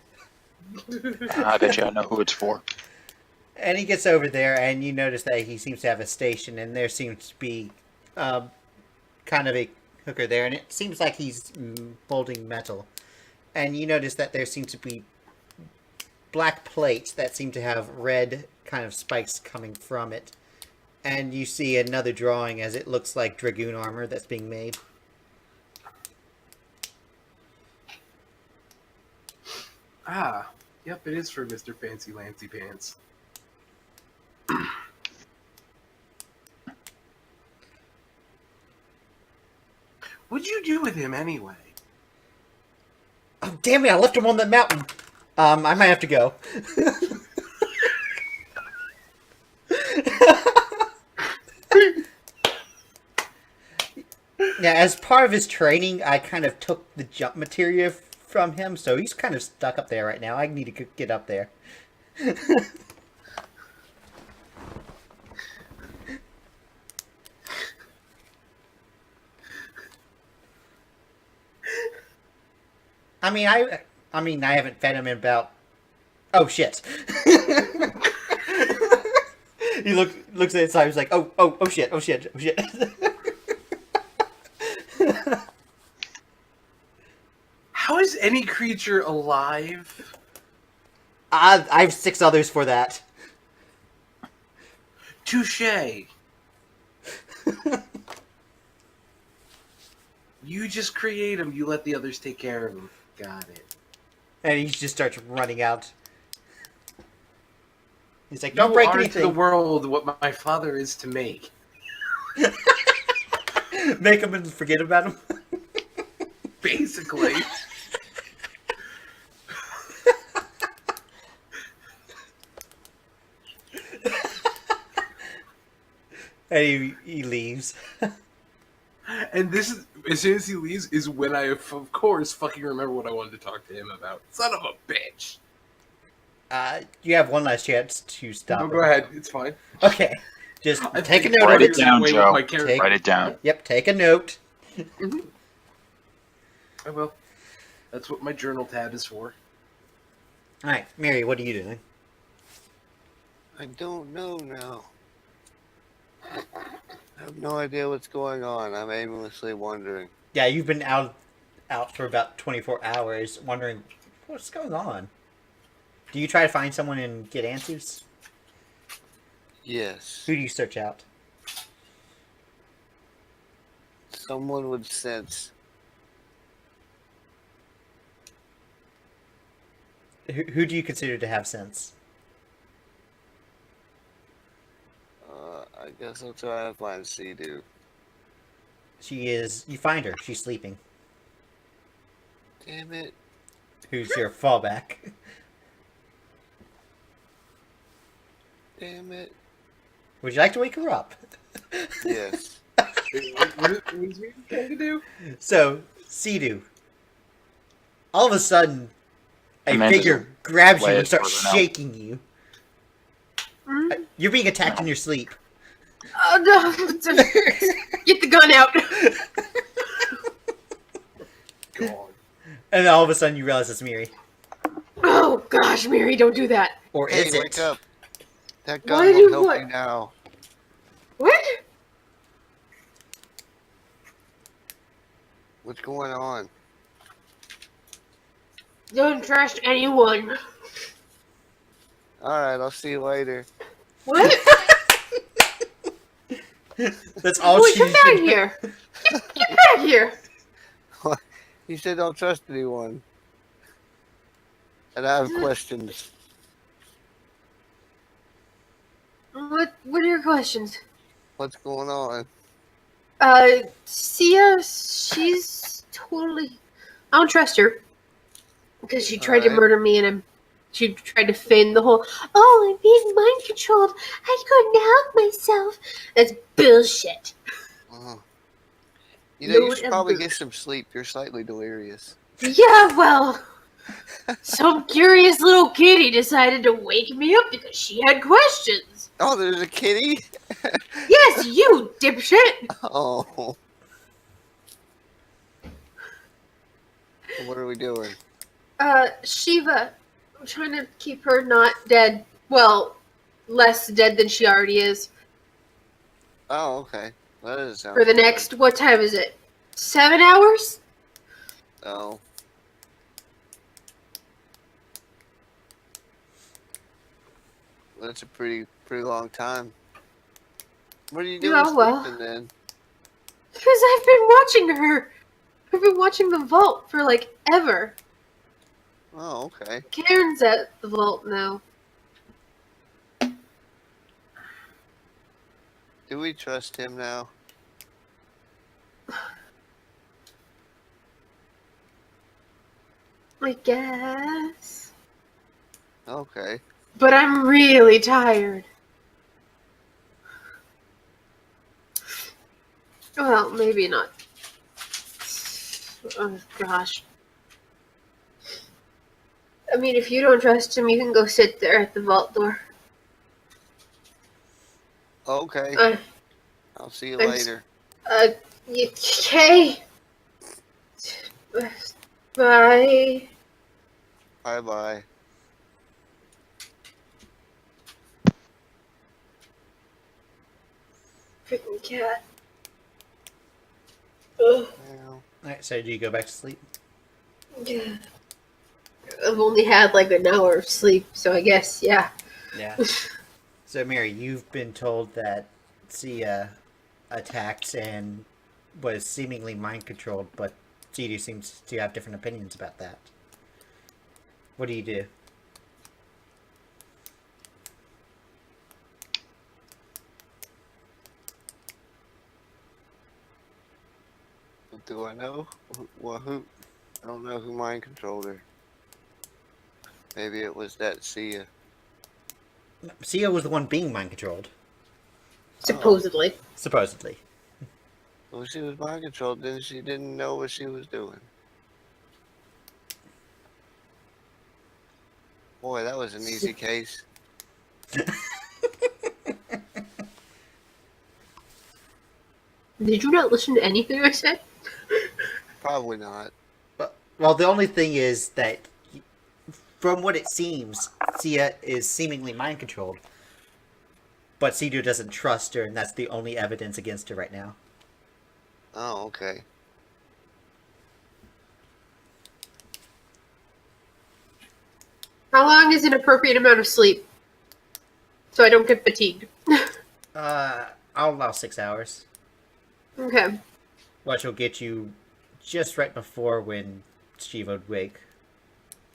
I bet you I know who it's for. And he gets over there, and you notice that he seems to have a station, and there seems to be kind of a hooker there, and it seems like he's molding metal. And you notice that there seems to be black plates that seem to have red kind of spikes coming from it. And you see another drawing as it looks like Dragoon armor that's being made. Ah, yep, it is for Mr. Fancy Lancy Pants. What'd you do with him anyway? Oh, damn it, I left him on the mountain. I might have to go. Now, as part of his training, I kind of took the jump material from him, so he's kind of stuck up there right now. I need to get up there. I mean, I haven't fed him in about... Oh, shit. He looks at his side, he's like, oh, shit. How is any creature alive? I have 6 others for that. Touche. You just create them, you let the others take care of them. Got it. And he just starts running out. He's like, You don't break are anything. to the world what my father is to make. Make him and forget about him. Basically. And he leaves. And this is, as soon as he leaves, is when I, of course, fucking remember what I wanted to talk to him about. Son of a bitch. You have one last chance to stop No, him. go ahead. It's fine. Okay. Just I take a think note of Write it. it down, Way with Joe. my character. Take- Write it down. Yep, take a note. I will. That's what my journal tab is for. Alright, Mary, what are you doing? I don't know now. I have no idea what's going on. I'm aimlessly wandering. Yeah, you've been out for about 24 hours wondering what's going on. Do you try to find someone and get answers? Yes. Who do you search out? Someone with sense. Who do you consider to have sense? I guess I'll try to find Sidu. You find her. She's sleeping. Damn it. Who's your fallback? Damn it. Would you like to wake her up? Yes. What is he trying to do? So, Sidu. All of a sudden, a Amanda's figure grabs you way and starts further now. shaking you. You're being attacked in your sleep. Oh no! Get the gun out. God. And then all of a sudden you realize it's Miri. Oh gosh, Mary, don't do that. Or Hey, is wake it? up. That Why gun did will you help what? me now. What? What's going on? Don't trust anyone. Alright, I'll see you later. What? That's all Wait, she come back here. Get back here. You said don't trust anyone. And I have questions. What are your questions? What's going on? Sia, she's totally. I don't trust her because she tried to Alright. murder me, and she tried to feign the whole. Oh, I'm being mind controlled. I couldn't help myself. That's bullshit. You know, you Lord should have probably mercy. get some sleep. You're slightly delirious. Yeah, well, some curious little kitty decided to wake me up because she had questions. Oh, there's a kitty? Yes, you dipshit. Oh. What are we doing? Shiva, I'm trying to keep her not dead. Well, less dead than she already is. Oh, okay. That doesn't sound For the too bad. next, what time is it? 7 hours? Oh. Well, that's a pretty long time. What are you doing Oh, well. sleeping then? Because I've been watching her. I've been watching the vault for like ever. Oh, okay. Cairn's at the vault now. Do we trust him now? I guess. Okay. But I'm really tired. Well, maybe not. Oh, gosh. I mean, if you don't trust him, you can go sit there at the vault door. Okay. Uh, I'll see you I'm later. Okay. Bye. Bye-bye. Freaking cat. Ugh. Well, Alright, so do you go back to sleep? Yeah. I've only had like an hour of sleep, so I guess, yeah. Yeah. So, Mary, you've been told that Sia attacked and was seemingly mind controlled, but Sidu seems to have different opinions about that. What do you do? do I know? Who? I don't know who mind controlled her. Maybe it was that Sia. Sia was the one being mind controlled, Supposedly. supposedly. Well, she was mind controlled, then she didn't know what she was doing. Boy, that was an easy case. Did you not listen to anything I said? Probably not. But, well, the only thing is that, from what it seems, Sia is seemingly mind controlled. But Sidu doesn't trust her, and that's the only evidence against her right now. Oh, okay. How long is an appropriate amount of sleep? So I don't get fatigued. I'll allow 6 hours. Okay. Which will get you just right before when Shiva would wake.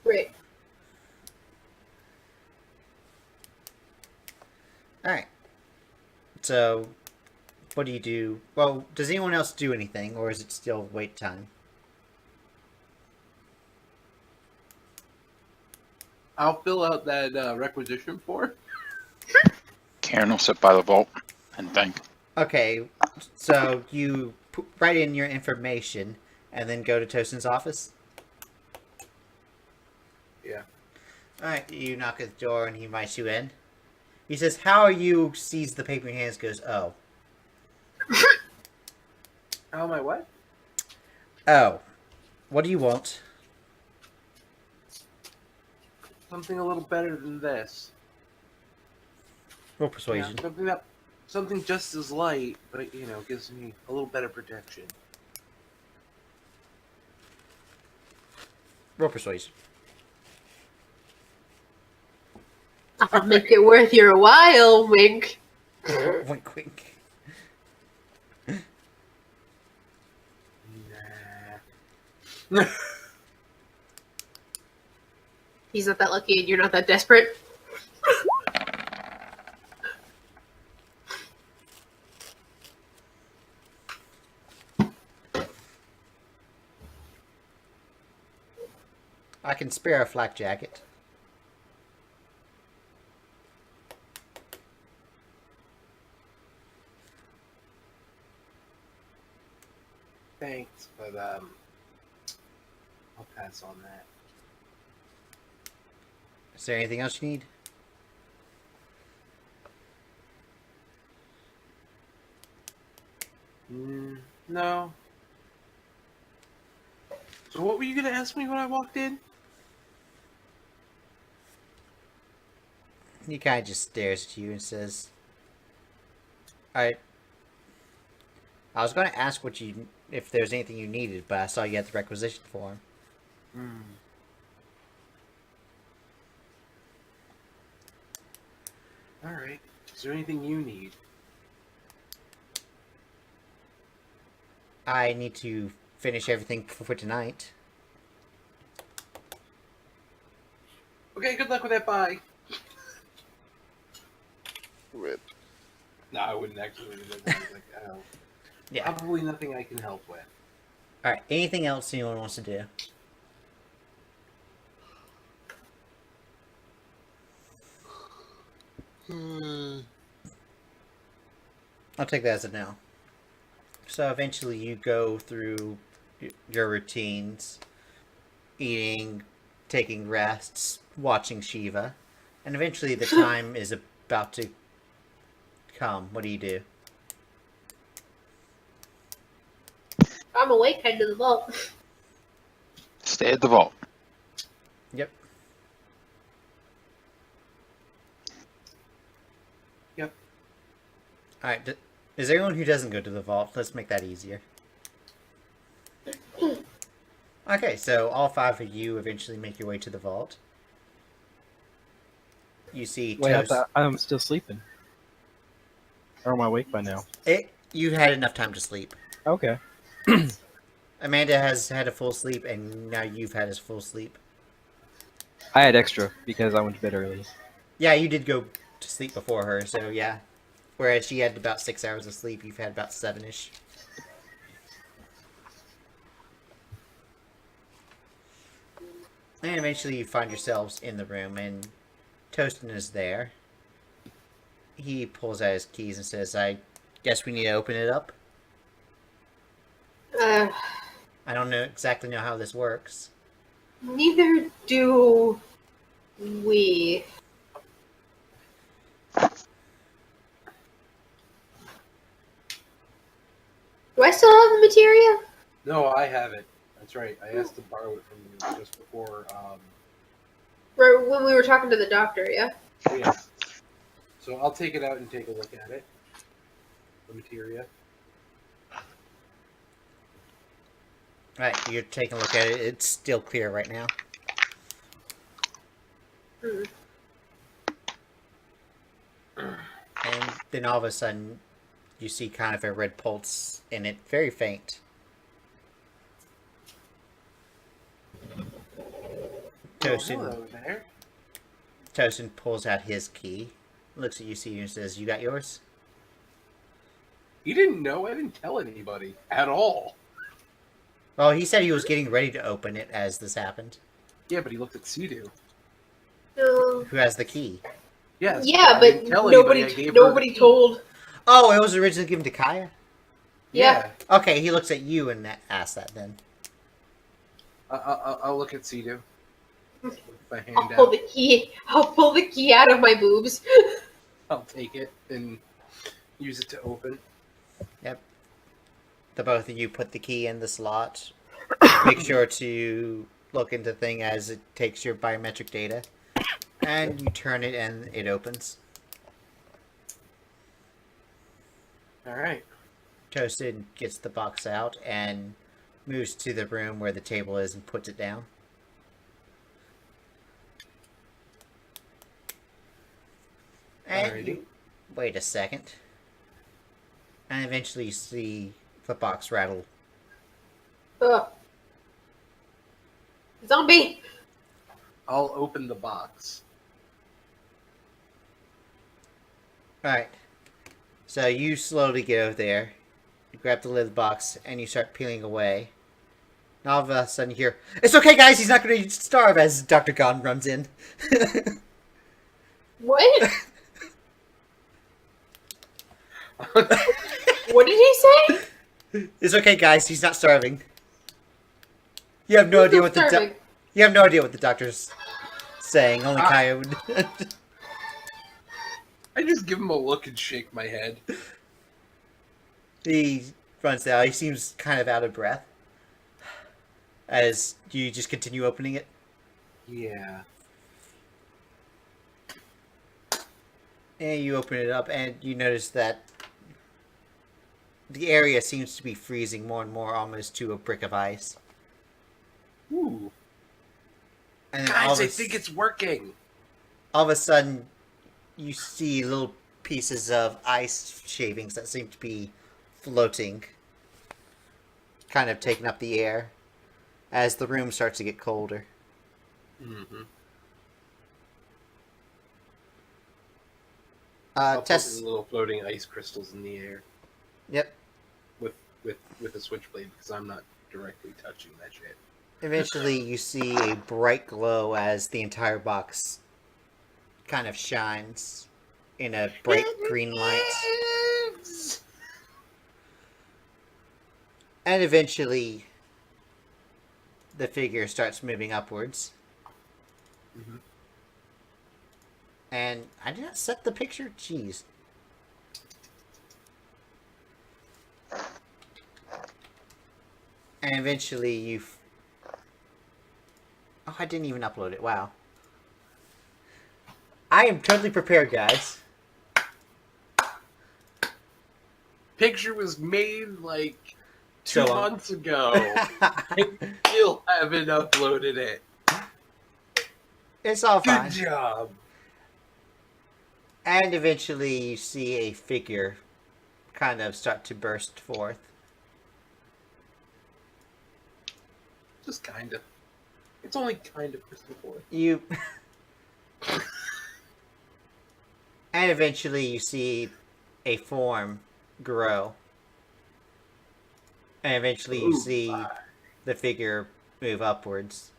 Great. Alright. So, what do you do? Well, does anyone else do anything, or is it still wait time? I'll fill out that requisition form. Cairn will sit by the vault and think. Okay, so you write in your information and then go to Tosin's office? Yeah. Alright, you knock at the door and he invites you in. He says, "How are you?" Sees the paper in your hands, goes, "Oh. Oh, my what? Oh. What do you want?" Something a little better than this. Roll persuasion. Yeah, something just as light, but gives me a little better protection. Roll persuasion. I'll make it worth your while, wink. Wink, wink. Nah. He's not that lucky and you're not that desperate. I can spare a flak jacket. Thanks, but I'll pass on that. Is there anything else you need? No. So what were you gonna ask me when I walked in? He kind of just stares at you and says, "Alright. I was going to ask if there's anything you needed, but I saw you had the requisition form." Alright. Is there anything you need? I need to finish everything for tonight. Okay, good luck with that, bye. Rip. No, I wouldn't actually. I was like, oh. Yeah. Probably nothing I can help with. Alright, anything else anyone wants to do? I'll take that as a no. So eventually you go through your routines, eating, taking rests, watching Shiva, and eventually the time is about to come. What do you do? I'm awake, head to the vault. Stay at the vault. Yep. Yep. Alright, is there anyone who doesn't go to the vault? Let's make that easier. Okay, so all five of you eventually make your way to the vault. You see Wait, I Toast. thought I'm still sleeping. Or am I awake by now? You had enough time to sleep. Okay. Amanda has had a full sleep, and now you've had a full sleep. I had extra because I went to bed early. Yeah, you did go to sleep before her, so yeah. Whereas she had about 6 hours of sleep, you've had about 7-ish. And eventually you find yourselves in the room, and Toastin is there. He pulls out his keys and says, "I guess we need to open it up." I don't exactly know how this works. Neither do we. Do I still have the materia? No, I have it. That's right. I asked to borrow it from you just before. Right when we were talking to the doctor, yeah? Yeah. So I'll take it out and take a look at it. The materia. Right, you're taking a look at it. It's still clear right now. Hmm. And then all of a sudden, you see kind of a red pulse in it, very faint. Toastin, Hello there. Toastin pulls out his key, looks at you, see you, and says, "You got yours?" He didn't know. I didn't tell anybody at all. Well, he said he was getting ready to open it as this happened. Yeah, but he looked at Sidu. No. Who has the key? Yes. Yeah, I but didn't tell anybody. I gave her nobody the key. told. Oh, it was originally given to Kaya? Yeah. Okay, he looks at you and asks that then. I'll look at Sidu. With my hand I'll pull out. the key. I'll pull the key out of my boobs. I'll take it and use it to open. Yep. The both of you put the key in the slot. Make sure to look into the thing as it takes your biometric data. And you turn it and it opens. Alright. Toasted gets the box out and moves to the room where the table is and puts it down. And Alrighty. you wait a second. And eventually you see the box rattle. Ugh. Zombie! I'll open the box. Alright. So you slowly get over there. You grab the lid of the box and you start peeling away. And all of a sudden you hear, "It's okay, guys, he's not going to starve," as Dr. Gon runs in. What? What did he say? It's okay, guys, he's not starving. You have no He's idea not what the starving. you have no idea what the doctor's saying. Only Ah. Kaya would. I just give him a look and shake my head. He runs out. He seems kind of out of breath. As you just continue opening it. Yeah. And you open it up and you notice that the area seems to be freezing more and more, almost to a brick of ice. Ooh. And then Guys, I think it's working. all of a sudden, you see little pieces of ice shavings that seem to be floating, kind of taking up the air, as the room starts to get colder. Mm-hmm. I'll put Tess. the little floating ice crystals in the air Yep. with a switchblade because I'm not directly touching that shit. Eventually, you see a bright glow as the entire box kind of shines in a bright green light. And eventually, the figure starts moving upwards. Mhm. And I did not set the picture? Jeez. And eventually you... Oh, I didn't even upload it. Wow. I am totally prepared, guys. Picture was made like So 2 long. months ago. I still haven't uploaded it. It's all Good fine. job. And eventually you see a figure kind of start to burst forth. Just kind of. It's only kind of Crystal Forth. You... And eventually you see a form grow. And eventually you Ooh, see my. the figure move upwards.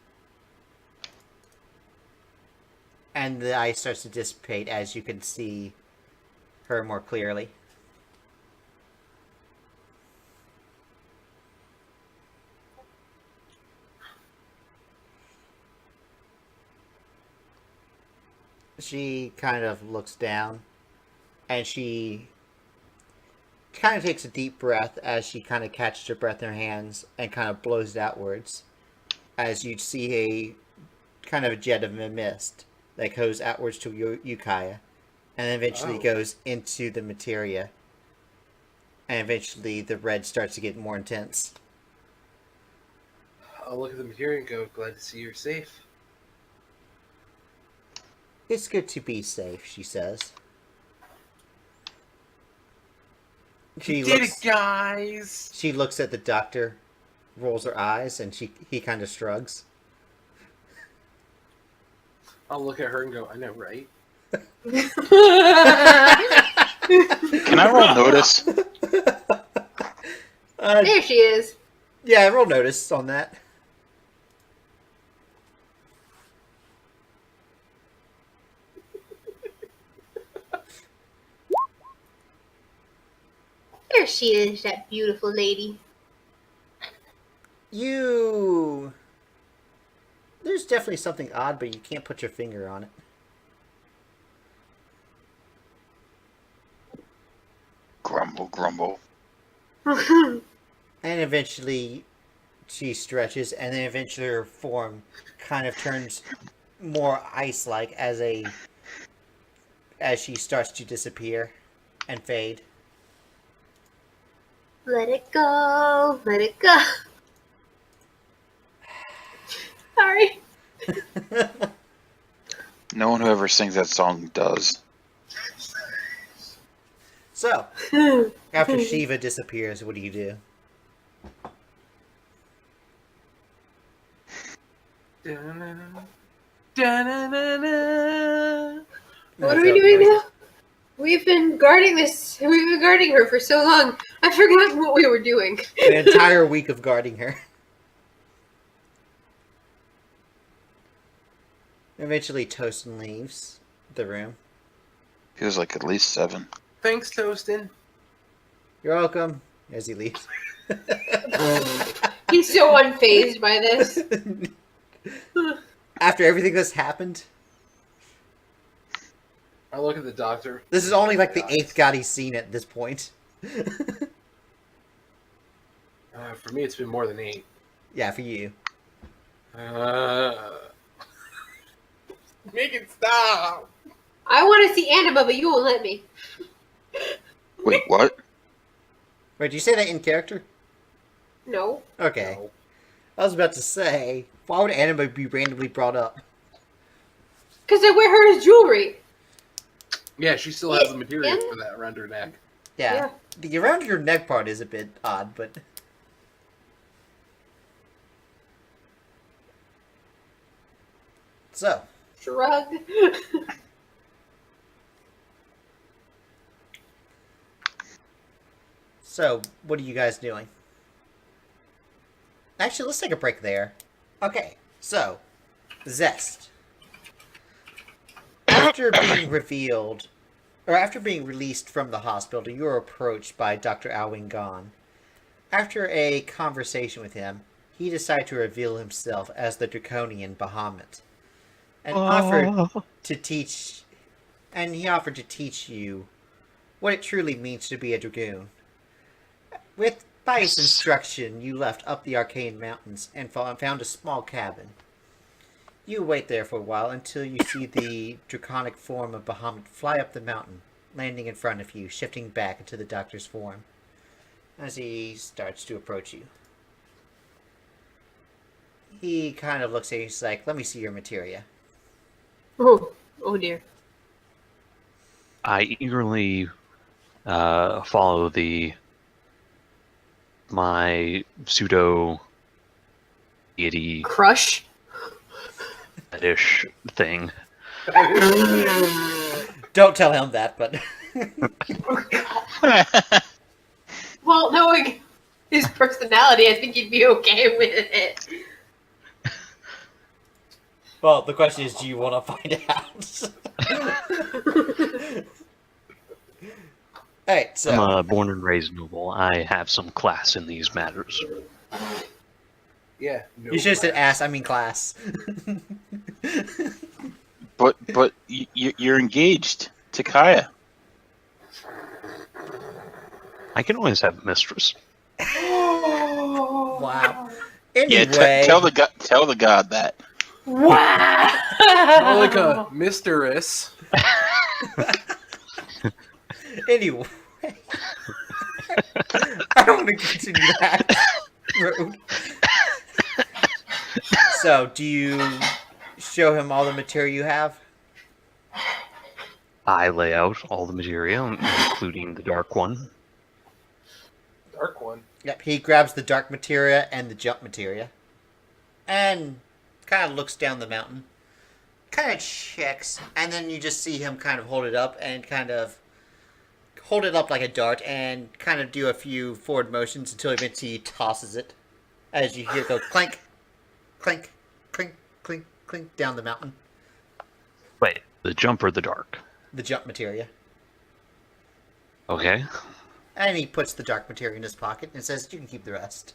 And the ice starts to dissipate as you can see her more clearly. She kind of looks down and she kind of takes a deep breath as she kind of catches her breath in her hands and kind of blows it outwards as you see a kind of a jet of mist that goes outwards to Ukiah and eventually Oh. goes into the materia, and eventually the red starts to get more intense. I'll look at the material and go, glad to see you're safe. It's good to be safe, she says. You did it, guys! She looks at the doctor, rolls her eyes, and he kind of shrugs. I'll look at her and go, I know, right? Can I roll notice? There she is. Yeah, roll notice on that. There she is, that beautiful lady. There's definitely something odd, but you can't put your finger on it. Grumble, grumble. And eventually she stretches, and then eventually her form kind of turns more ice-like as she starts to disappear and fade. Let it go, let it go. Sorry. No one who ever sings that song does. So, after Shiva disappears, what do you do? Da-na-na-na. What are we doing now? We've been guarding her for so long. I've forgotten what we were doing. An entire week of guarding her. Eventually, Toastin leaves the room. Feels like at least 7. Thanks, Toastin. You're welcome. As he leaves. He's so unfazed by this. After everything that's happened, I look at the doctor. this is only like the 8th god he's seen at this point. For me, it's been more than 8. Yeah, for you. Make it stop. I want to see Anima, but you won't let me. Wait, what? Wait, did you say that in character? No. Okay. No. I was about to say, why would anime be randomly brought up? Because I wear her as jewelry. Yeah, she still has the material Yeah. for that around her neck. Yeah. The around your neck part is a bit odd, but... So, Shrug. what are you guys doing? Actually, let's take a break there. Okay, so, Zest. After being revealed, or after being released from the hospital, you are approached by Dr. Alwyn Gon. After a conversation with him, he decided to reveal himself as the Draconian Bahamut, and offered to teach you what it truly means to be a Dragoon. By his instruction, you left up the Arcane Mountains and found a small cabin. You wait there for a while until you see the draconic form of Bahamut fly up the mountain, landing in front of you, shifting back into the doctor's form as he starts to approach you. He kind of looks at you and he's like, "Let me see your materia." Oh dear. I eagerly follow my pseudo deity Crush. fetish thing. Don't tell him that, but... Well, knowing his personality, I think he'd be okay with it. Well, the question is, do you want to find out? Alright, so... I'm born and raised noble. I have some class in these matters. Yeah. No You should have said ass, I mean class. But you're engaged to Kaya. I can always have a mistress. Wow. Yeah, Anyway... tell the god that. Wow. More like a mistress. Anyway... I don't want to continue that road. So, do you show him all the material you have? I lay out all the material, including the dark one. Dark one. Yep, he grabs the dark materia and the jump materia. And kind of looks down the mountain. Kind of checks, and then you just see him kind of hold it up and kind of hold it up like a dart and kind of do a few forward motions until eventually he tosses it. As you hear it go clank, clank, clink, clink, clink down the mountain. Wait, the jump or the dark? The jump materia. Okay. And he puts the dark materia in his pocket and says, "You can keep the rest."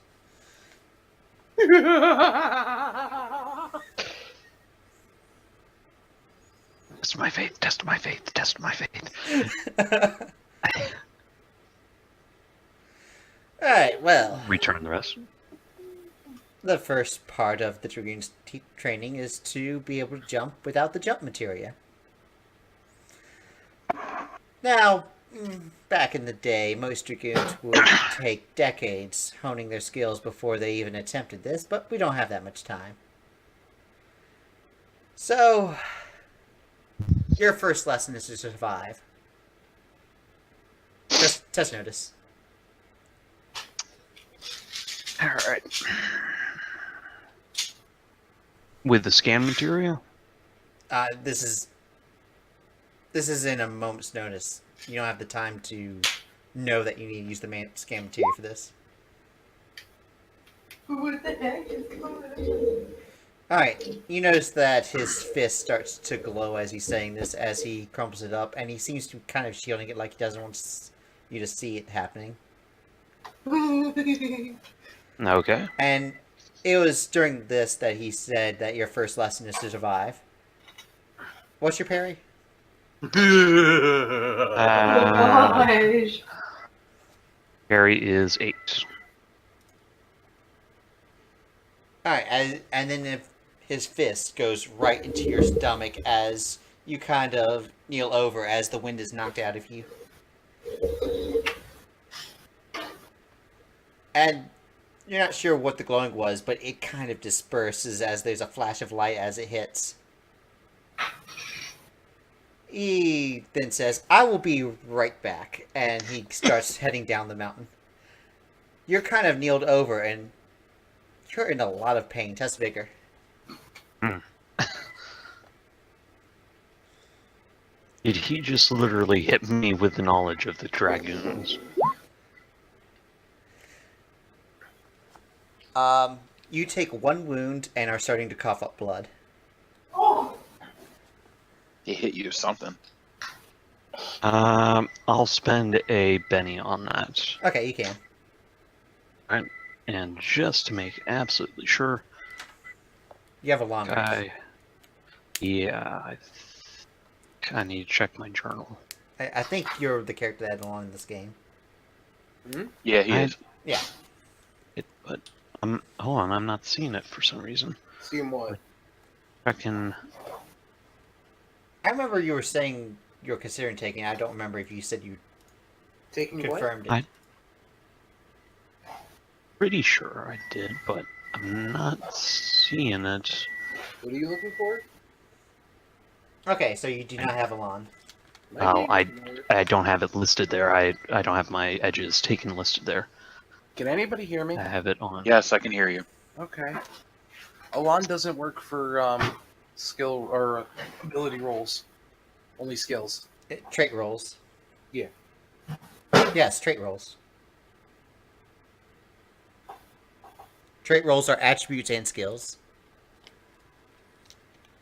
Test my faith, test my faith, test my faith. Alright, well, Return the rest. the first part of the Dragoon's training is to be able to jump without the jump materia. Now, back in the day, most Dragoons would take decades honing their skills before they even attempted this, but we don't have that much time. So, your first lesson is to survive. Test notice. Alright. With the scan material? This is in a moment's notice. You don't have the time to know that you need to use the scan material for this. What the heck is going on? Alright, you notice that his fist starts to glow as he's saying this, as he crumples it up, and he seems to be kind of shielding it like he doesn't want you to see it happening. Okay. And it was during this that he said that your first lesson is to survive. What's your parry? Gosh. Carry is 8. Alright, and then if his fist goes right into your stomach as you kind of kneel over as the wind is knocked out of you. And you're not sure what the glowing was, but it kind of disperses as there's a flash of light as it hits. He then says, I will be right back, and he starts heading down the mountain. You're kind of kneeled over, and you're in a lot of pain. Test vigor. Did he just literally hit me with the knowledge of the Dragoons? You take 1 wound and are starting to cough up blood. He hit you with something. I'll spend a Benny on that. Okay, you can. Right. And just to make absolutely sure, You have a long rest. I need to check my journal. I think you're the character that had along in this game. Yeah, he is. Yeah. But hold on, I'm not seeing it for some reason. See him what? I can. I remember you were saying you were considering taking it. I don't remember if you said you Taking what? confirmed it. I- Pretty sure I did, but I'm not seeing it. What are you looking for? Okay, so you do not have Alon. Oh, I don't have it listed there. I don't have my edges taken listed there. Can anybody hear me? I have it on. Yes, I can hear you. Okay. Alon doesn't work for skill or ability rolls. Only skills. Trait rolls. Yeah. Yes, trait rolls. Trait rolls are attributes and skills.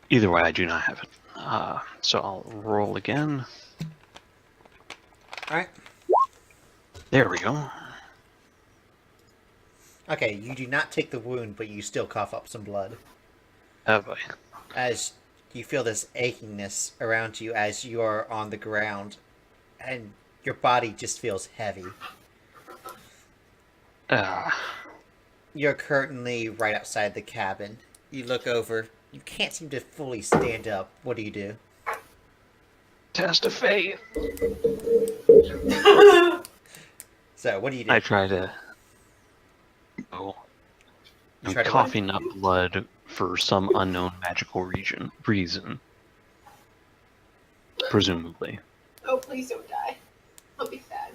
Either way, I do not have it. So I'll roll again. Alright. There we go. Okay, you do not take the wound, but you still cough up some blood. Oh boy. As you feel this achiness around you as you are on the ground, and your body just feels heavy. You're currently right outside the cabin. You look over. You can't seem to fully stand up. What do you do? Test of faith. So, what do you do? I try to. Oh. You I'm try to what? coughing up blood for some unknown magical reason. Presumably. Oh, please don't die. I'll be sad.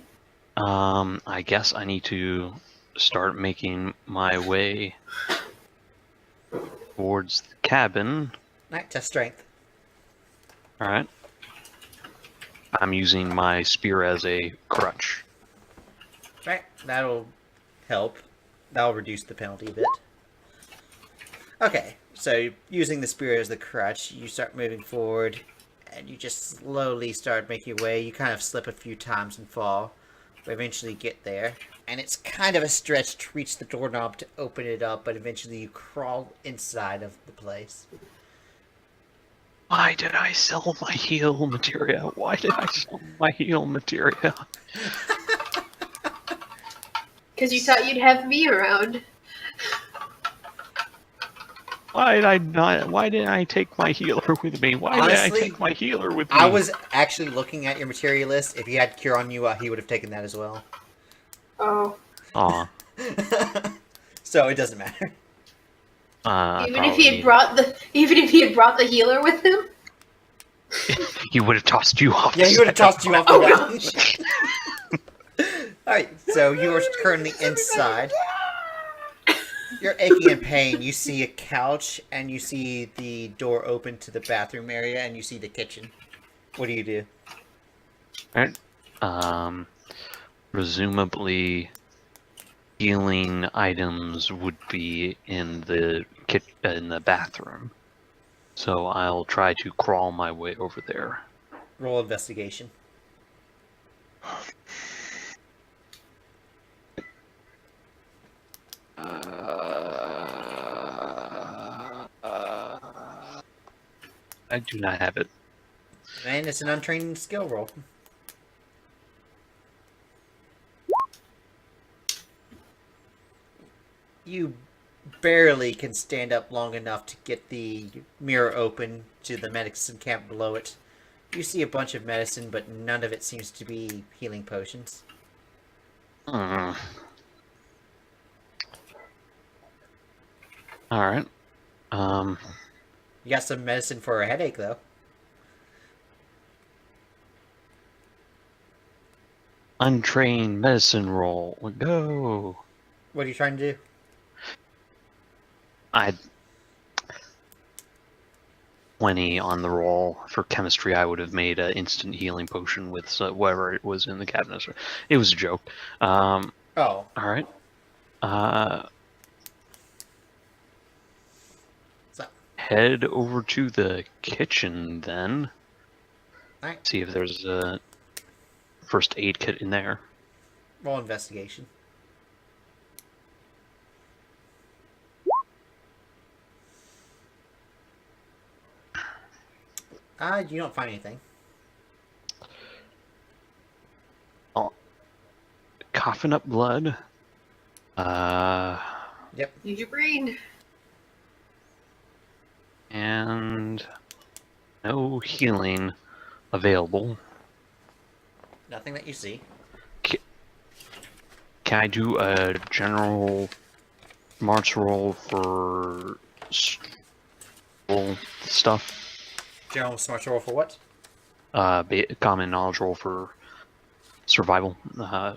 I guess I need to start making my way towards the cabin. Alright, test strength. Alright. I'm using my spear as a crutch. Right, that'll help. That'll reduce the penalty a bit. Okay, so using the spear as the crutch, you start moving forward, and you just slowly start making your way. You kind of slip a few times and fall, but eventually get there. And it's kind of a stretch to reach the doorknob to open it up, but eventually you crawl inside of the place. Why did I sell my heal materia? Why did I sell my heal materia? Because you thought you'd have me around. Why did I not? Why didn't I take my healer with me? Why did I Honestly, take my healer with me? I was actually looking at your materia list. If you had Cure on you, he would have taken that as well. Oh. Aw. So it doesn't matter. Even if he had brought the healer with him? he would have tossed you off. Yeah, he would have tossed you off the Oh, mountain. gosh. Alright, so you are currently inside. You're aching in pain. You see a couch, and you see the door open to the bathroom area, and you see the kitchen. What do you do? Alright. Presumably, healing items would be in the in the bathroom. So I'll try to crawl my way over there. Roll investigation. I do not have it. And it's an untrained skill roll. You barely can stand up long enough to get the mirror open to the medicine camp below it. You see a bunch of medicine, but none of it seems to be healing potions. Alright. You got some medicine for a headache, though. Untrained medicine roll. Go. What are you trying to do? I 20 on the roll for chemistry. I would have made an instant healing potion with whatever it was in the cabinet. It was a joke. Oh. All right. So. Head over to the kitchen then. Alright. See if there's a first aid kit in there. Roll investigation. You don't find anything. Oh, coughing up blood. Yep. Use your brain. And no healing available. Nothing that you see. Can I do a general smarts roll for stuff? General smarts roll for what? Common knowledge roll for survival.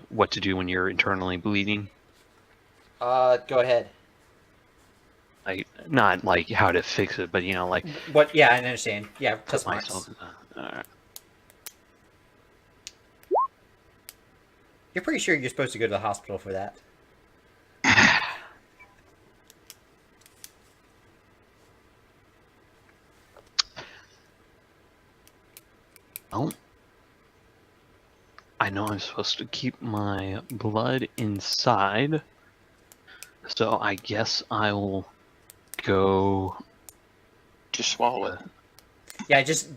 What to do when you're internally bleeding. Go ahead. Like, not like how to fix it, but you know, like What? Yeah, I understand. Yeah, put plus myself. smarts. You're pretty sure you're supposed to go to the hospital for that. Well, I know I'm supposed to keep my blood inside, so I guess I will go. Just swallow it. Yeah, just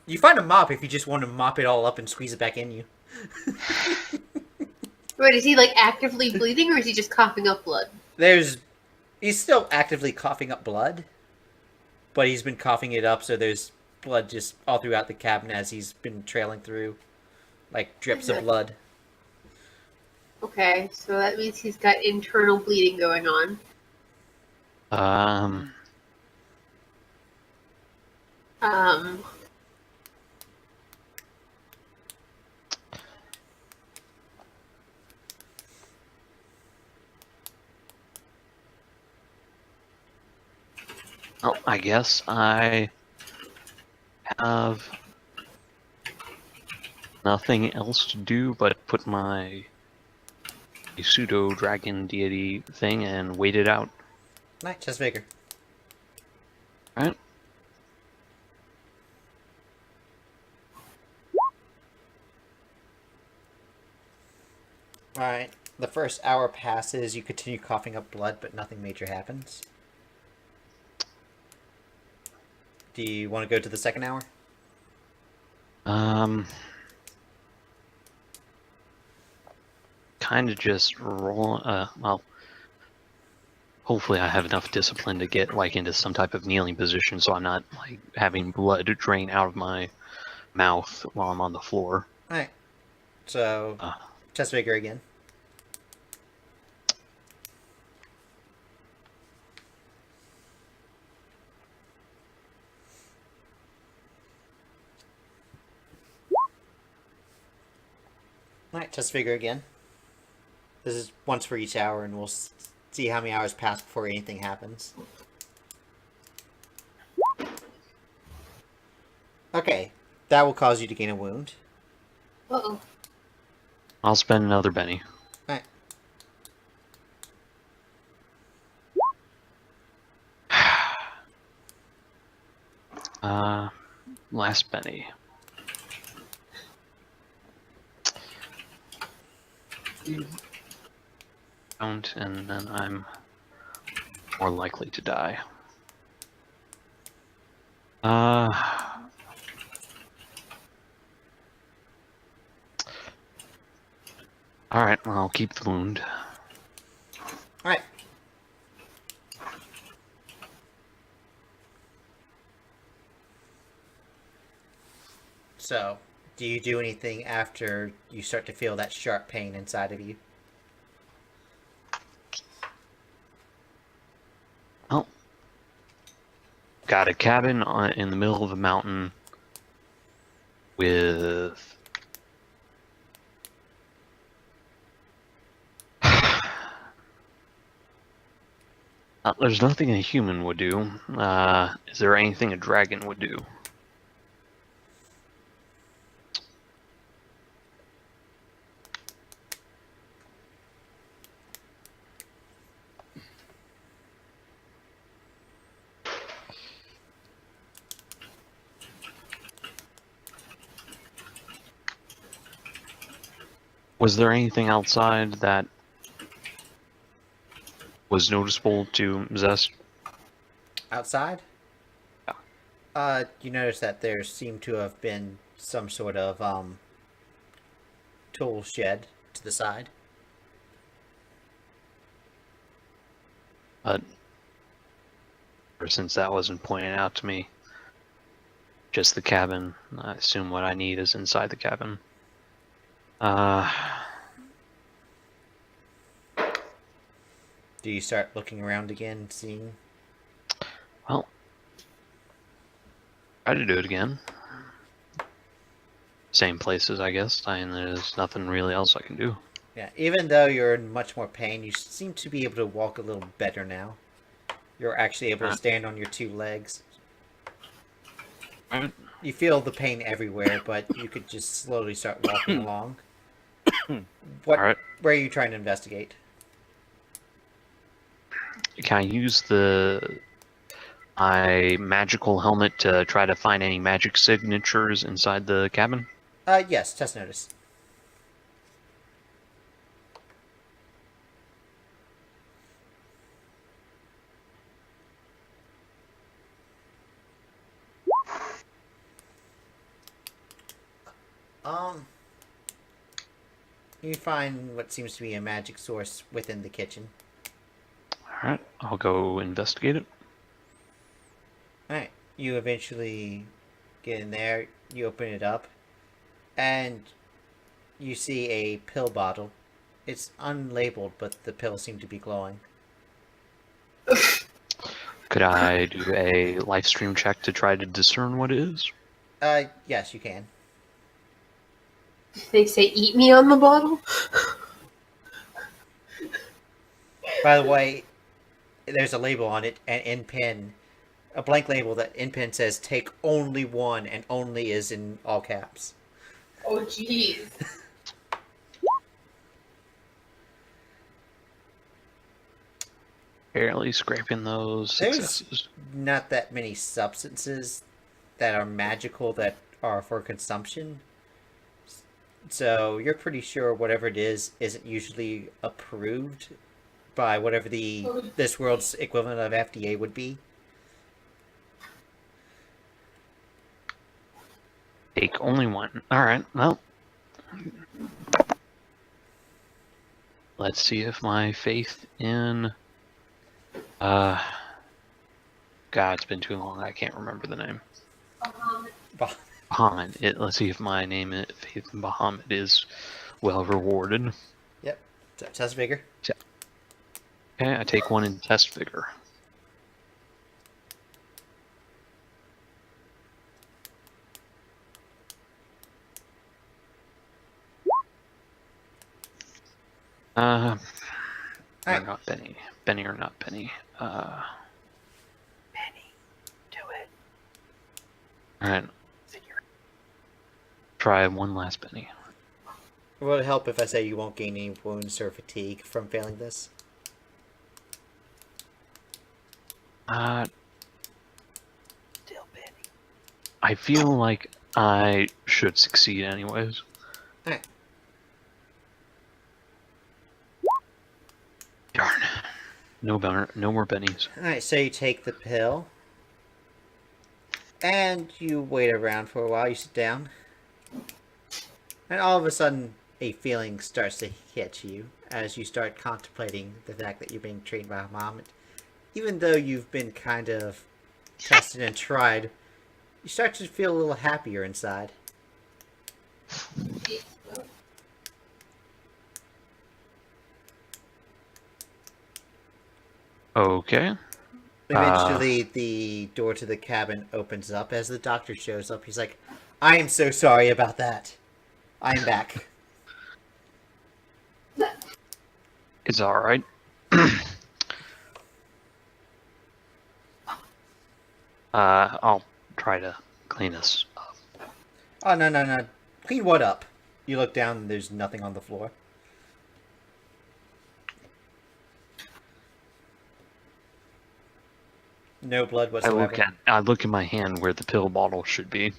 you find a mop if you just want to mop it all up and squeeze it back in you. Wait, is he like actively bleeding or is he just coughing up blood? He's still actively coughing up blood, but he's been coughing it up, so there's blood just all throughout the cabin as he's been trailing through, like drips of blood. Okay, so that means he's got internal bleeding going on. Oh, I guess I have nothing else to do but put my pseudo dragon deity thing and wait it out. Nice, chest vigor. Right? Alright, the first hour passes, you continue coughing up blood, but nothing major happens. Do you want to go to the second hour? Kind of just roll. Well, hopefully I have enough discipline to get like into some type of kneeling position, so I'm not like having blood drain out of my mouth while I'm on the floor. Alright, so chest vigor again. Alright, chest vigor again. This is once for each hour, and we'll see how many hours pass before anything happens. Okay, that will cause you to gain a wound. Uh-oh. I'll spend another Benny. Alright. Last Benny. Don't, and then I'm more likely to die. Alright, well, I'll keep the wound. Alright. So, do you do anything after you start to feel that sharp pain inside of you? Well, got a cabin in the middle of a mountain with there's nothing a human would do. Is there anything a dragon would do? Was there anything outside that was noticeable to Zest? Outside? Yeah. You notice that there seemed to have been some sort of, tool shed to the side. But ever since that wasn't pointed out to me, just the cabin, I assume what I need is inside the cabin. Do you start looking around again, seeing? Well, try to do it again. Same places, I guess. There's nothing really else I can do. Yeah, even though you're in much more pain, you seem to be able to walk a little better now. You're actually able to stand on your two legs. Alright. You feel the pain everywhere, but you could just slowly start walking along. What? Alright. Where are you trying to investigate? Can I use my magical helmet to try to find any magic signatures inside the cabin? Yes, test notice. You find what seems to be a magic source within the kitchen. Alright, I'll go investigate it. Alright, you eventually get in there, you open it up, and you see a pill bottle. It's unlabeled, but the pills seem to be glowing. Could I do a life stream check to try to discern what it is? Yes, you can. They say eat me on the bottle? By the way, there's a label on it, and in pen, a blank label that in pen says "take only one," and "only" is in all caps. Oh, jeez. Barely scraping those There's successes. not that many substances that are magical that are for consumption. So you're pretty sure whatever it is isn't usually approved by whatever this world's equivalent of FDA would be. Take only one. Alright, well. Let's see if my faith in... God, it's been too long. I can't remember the name. Bahamut. Let's see if my faith in Bahamut is well rewarded. Yep. So test vigor. Okay, I take one in test vigor. Or Alright. not Benny. Benny or not Benny. Benny, do it. Alright. Try one last Benny. Will it help if I say you won't gain any wounds or fatigue from failing this? Still Benny. I feel like I should succeed anyways. Alright. Darn. No more Bennies. Alright, so you take the pill. And you wait around for a while, you sit down. And all of a sudden, a feeling starts to hit you as you start contemplating the fact that you're being trained by Muhammad. Even though you've been kind of tested and tried, you start to feel a little happier inside. Okay. Eventually, the door to the cabin opens up as the doctor shows up. He's like, I am so sorry about that. I'm back. It's alright. I'll try to clean this up. Oh, no. Clean what up? You look down and there's nothing on the floor. No blood whatsoever. I look in my hand where the pill bottle should be.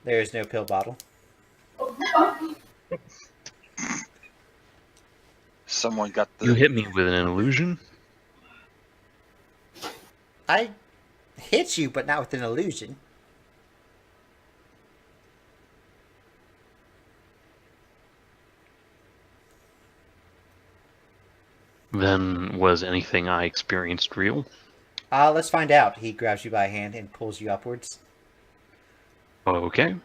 There is no pill bottle. Someone got the. You hit me with an illusion? I hit you, but not with an illusion. Then was anything I experienced real? Let's find out. He grabs you by a hand and pulls you upwards. Okay.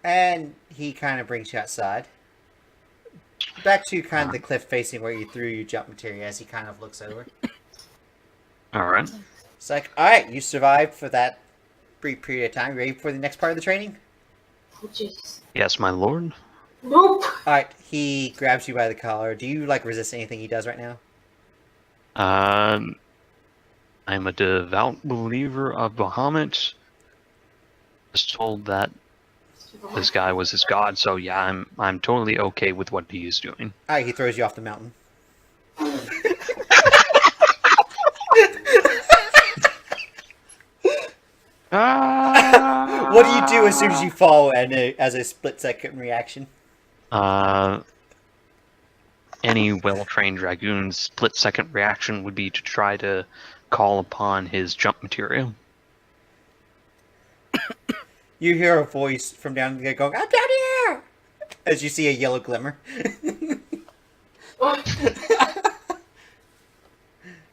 And he kind of brings you outside. Back to kind of the cliff facing where you threw your jump material as he kind of looks over. Alright. It's like, alright, you survived for that brief period of time. Ready for the next part of the training? Oh, jeez. Yes, my lord. Nope. Alright, he grabs you by the collar. Do you, resist anything he does right now? I'm a devout believer of Bahamut. Was told that this guy was his god, so yeah, I'm totally okay with what he is doing. Alright, he throws you off the mountain. What do you do as soon as you fall and as a split-second reaction? Any well-trained Dragoon's split-second reaction would be to try to call upon his jump material. You hear a voice from down there going, I'm down here! As you see a yellow glimmer.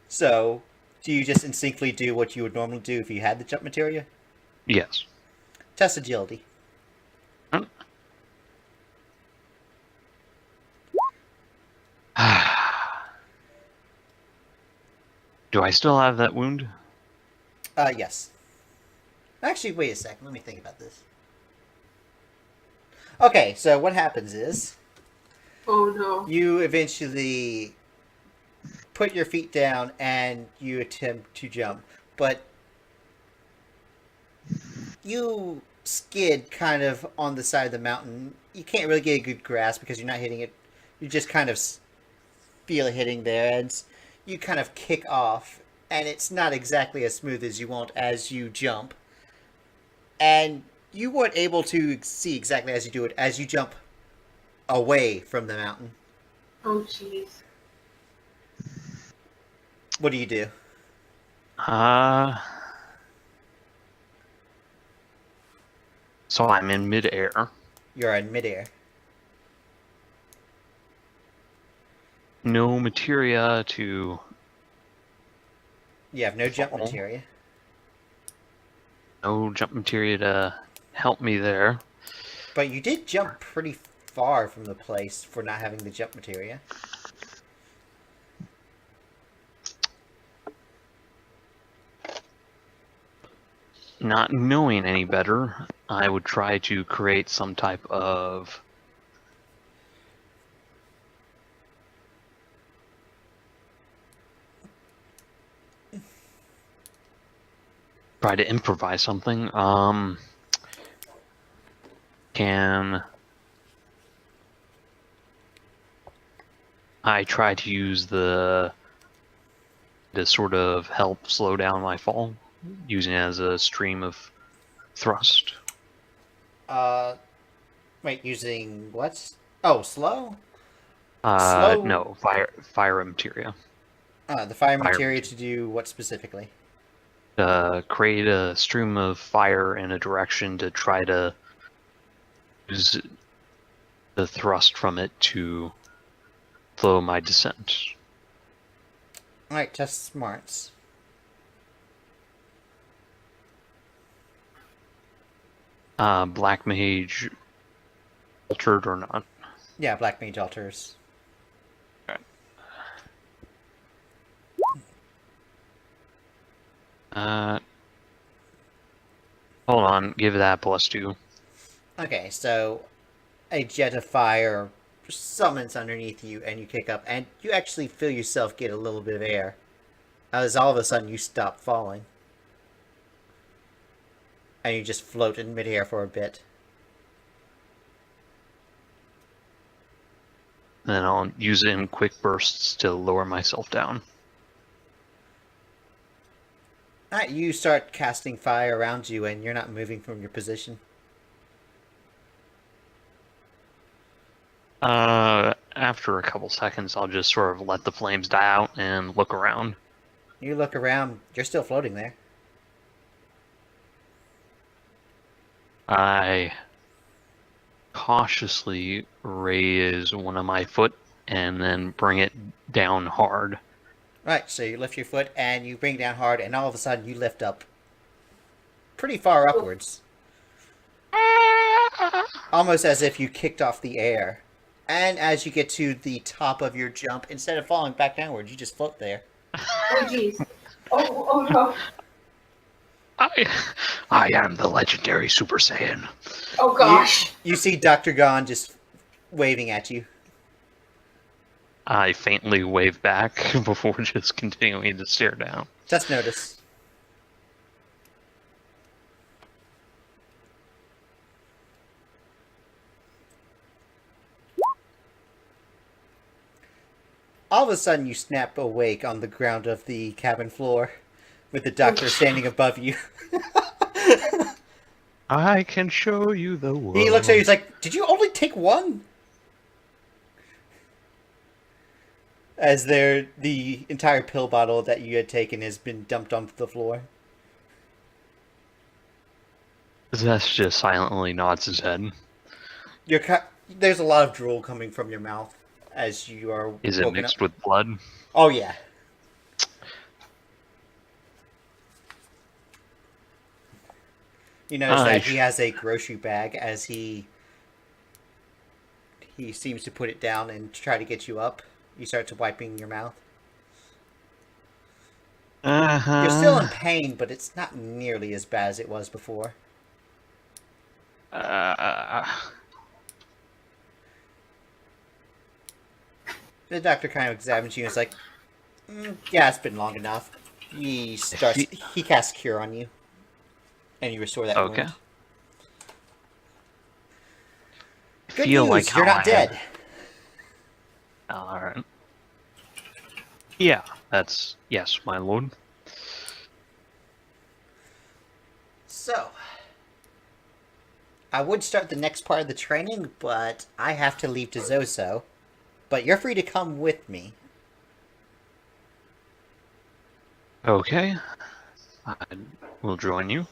So, do you just instinctively do what you would normally do if you had the jump material? Yes. Test agility. Do I still have that wound? Yes. Actually, wait a second. Let me think about this. Okay, so what happens is Oh no. you eventually put your feet down and you attempt to jump, but you skid kind of on the side of the mountain. You can't really get a good grasp because you're not hitting it. You just kind of feel it hitting there, and you kind of kick off, and it's not exactly as smooth as you want as you jump. And you weren't able to see exactly as you do it as you jump away from the mountain. Oh jeez. What do you do? So I'm in midair. You're in midair. No materia to... You have no jump Oh. materia. No jump materia to help me there. But you did jump pretty far from the place for not having the jump materia. Not knowing any better, I would try to create some type of try to improvise something. Can I try to use to sort of help slow down my fall, using it as a stream of thrust? Wait, using what? Oh, slow? Slow? No, fire materia. The fire Fire materia to do what specifically? Create a stream of fire in a direction to try to use the thrust from it to slow my descent. Alright, test smarts. Black Mage altered or not? Yeah, Black Mage alters. Hold on, give that +2. Okay, so a jet of fire summons underneath you, and you kick up, and you actually feel yourself get a little bit of air. As all of a sudden you stop falling. And you just float in midair for a bit. Then I'll use it in quick bursts to lower myself down. Alright, you start casting fire around you, and you're not moving from your position. After a couple seconds, I'll just sort of let the flames die out and look around. You look around, you're still floating there. I cautiously raise one of my foot and then bring it down hard. Right, so you lift your foot and you bring it down hard, and all of a sudden you lift up pretty far upwards. Almost as if you kicked off the air. And as you get to the top of your jump, instead of falling back downwards, you just float there. Oh jeez. Oh no. I am the legendary Super Saiyan. Oh gosh. You see Dr. Gon just waving at you. I faintly wave back before just continuing to stare down. Just notice. All of a sudden, you snap awake on the ground of the cabin floor, with the doctor standing above you. I can show you the world. He looks at you, he's like, "Did you only take one?" As the entire pill bottle that you had taken has been dumped onto the floor. Zest just silently nods his head. There's a lot of drool coming from your mouth as you are. Is it mixed with blood? Oh yeah. You notice that he has a grocery bag as he seems to put it down and try to get you up. You start to wiping your mouth. You're still in pain, but it's not nearly as bad as it was before. The doctor kind of examines you and is like, yeah, it's been long enough. He casts Cure on you. And you restore that wound. Good Feel news, like you're not dead. Alright. Yeah, that's... Yes, my lord. So, I would start the next part of the training, but I have to leave to Zoso. But you're free to come with me. Okay. I will join you.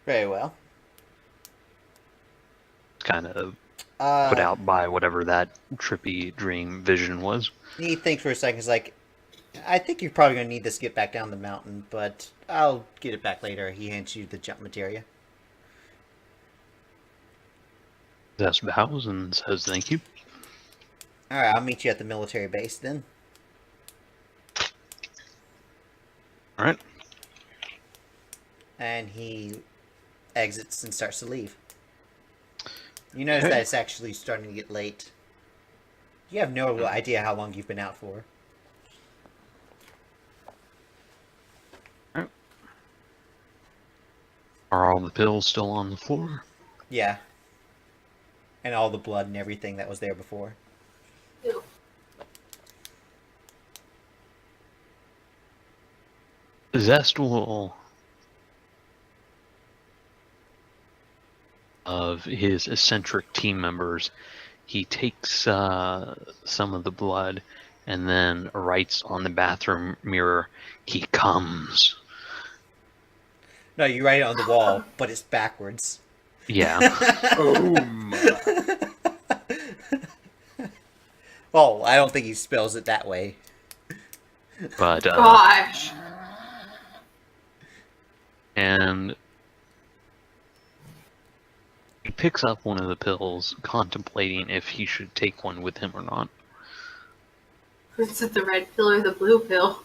Very well. Kind of put out by whatever that trippy dream vision was. He thinks for a second. He's like, I think you're probably going to need this to get back down the mountain, but I'll get it back later. He hands you the jump materia. Zest bows and says thank you. Alright, I'll meet you at the military base then. Alright. And he exits and starts to leave. You notice that it's actually starting to get late. You have no idea how long you've been out for. Are all the pills still on the floor? Yeah. And all the blood and everything that was there before. Ew. Zest will, of his eccentric team members, he takes some of the blood and then writes on the bathroom mirror, "He comes." No, you write it on the wall, but it's backwards. Yeah. Well, I don't think he spells it that way. But Gosh. and he picks up one of the pills, contemplating if he should take one with him or not. Is it the red pill or the blue pill?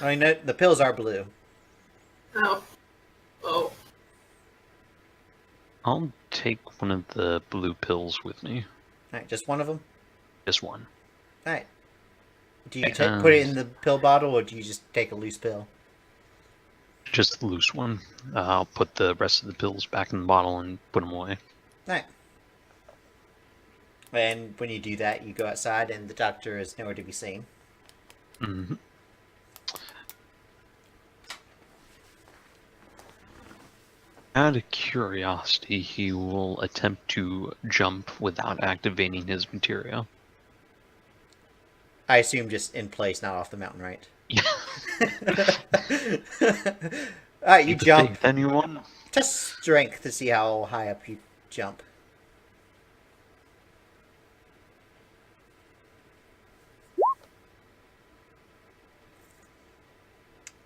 I mean, the pills are blue. Oh. Oh. I'll take one of the blue pills with me. Alright, just one of them? Just one. Alright. Do you put it in the pill bottle, or do you just take a loose pill? Just the loose one. I'll put the rest of the pills back in the bottle and put them away. Alright. And when you do that, you go outside, and the doctor is nowhere to be seen. Mm-hmm. Out of curiosity, he will attempt to jump without activating his materia. I assume just in place, not off the mountain, right? Yeah. Alright, you jump. Faith, anyone? Test strength to see how high up you jump.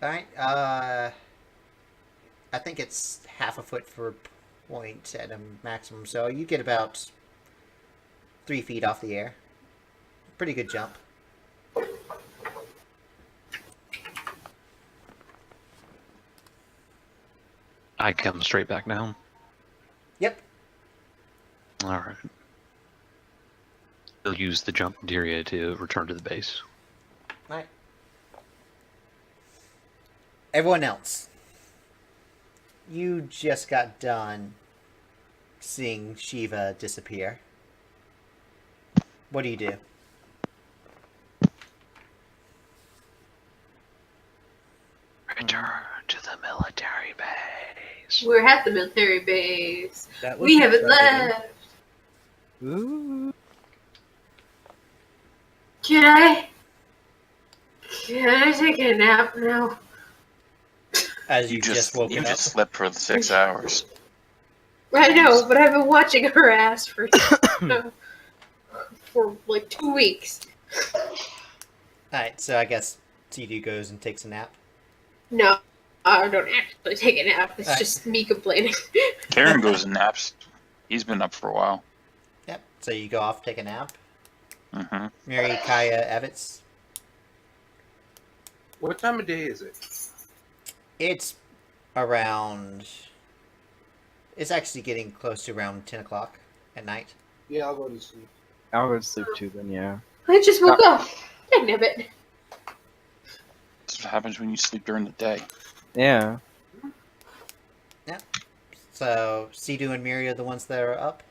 Alright, I think it's half a foot per point at a maximum, so you get about 3 feet off the air. Pretty good jump. I come straight back down. Yep. Alright. He'll use the jump materia to return to the base. Alright. Everyone else. You just got done seeing Shiva disappear. What do you do? Return to the military base. We're at the military base. That was We haven't Dragoon. left. Ooh. Can I? Can I take a nap now? As you just woke you up. just slept for 6 hours. I know, but I've been watching her ass for like 2 weeks. Alright, so I guess Sidu goes and takes a nap. No, I don't actually take a nap. It's Alright. just me complaining. Cairn goes and naps. He's been up for a while. Yep, so you go off, take a nap. Mm-hmm. Mary, Kaya, Evets. What time of day is it? It's around... It's actually getting close to around 10 o'clock at night. Yeah, I'll go to sleep. I'll go to sleep too then, yeah. I just woke up. Dangnabbit. That's what happens when you sleep during the day. Yeah. So, Sidu and Miri are the ones that are up.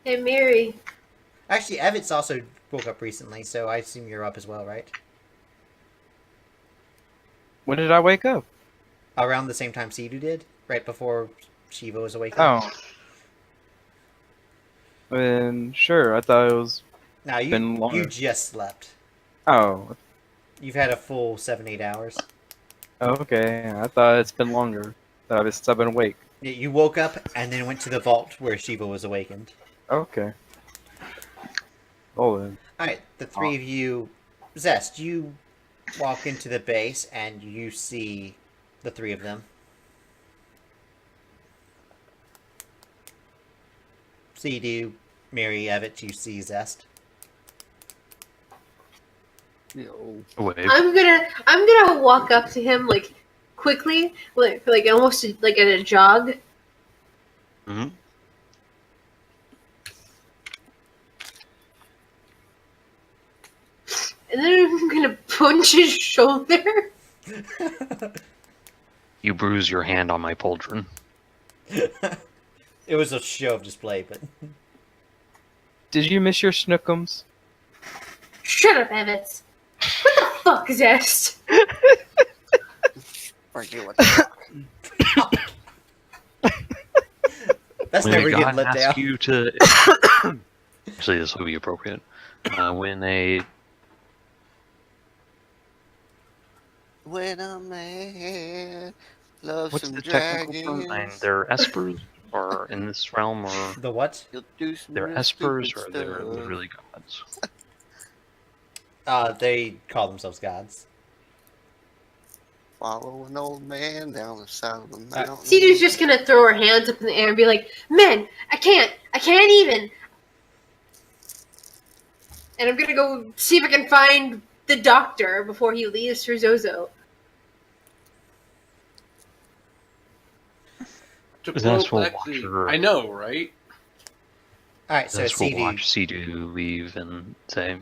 Hey, Mary. Actually, Evets also woke up recently, so I assume you're up as well, right? When did I wake up? Around the same time Sidu did, right before Shiva was awakened. Oh. Then sure, I thought it was. Now been longer. you just slept. Oh. You've had a full 7-8 hours. Okay. I thought it's been longer. Since I've been awake. Yeah, you woke up and then went to the vault where Shiva was awakened. Okay. Oh then. Alright, the three of you... Zest, you walk into the base and you see the three of them. Sidu, Mary, Evets, you see Zest. Wave. I'm gonna walk up to him like quickly, like almost like at a jog. Mm-hmm. And then I'm gonna punch his shoulder. You bruise your hand on my pauldron. It was a show of display, but Did you miss your snookums? Shut up, Evets. What the fuck, Zest? Forget what the that's When never a getting god let asks down. you to... Actually, this will be appropriate. When a man loves what's some the technical term? dragons, They're espers, or in this realm, or The what? he'll do some they're real espers, stupid or they're stuff. literally gods. They call themselves gods. Follow an old man down the side of the mountain. Sidu's just gonna throw her hands up in the air and be like, "Men, I can't even." And I'm gonna go see if I can find the doctor before he leaves for Zozo. To That's quote what Lexi, Watcher- I know, right? Alright, so That's what CD. watch Sidu leave and say,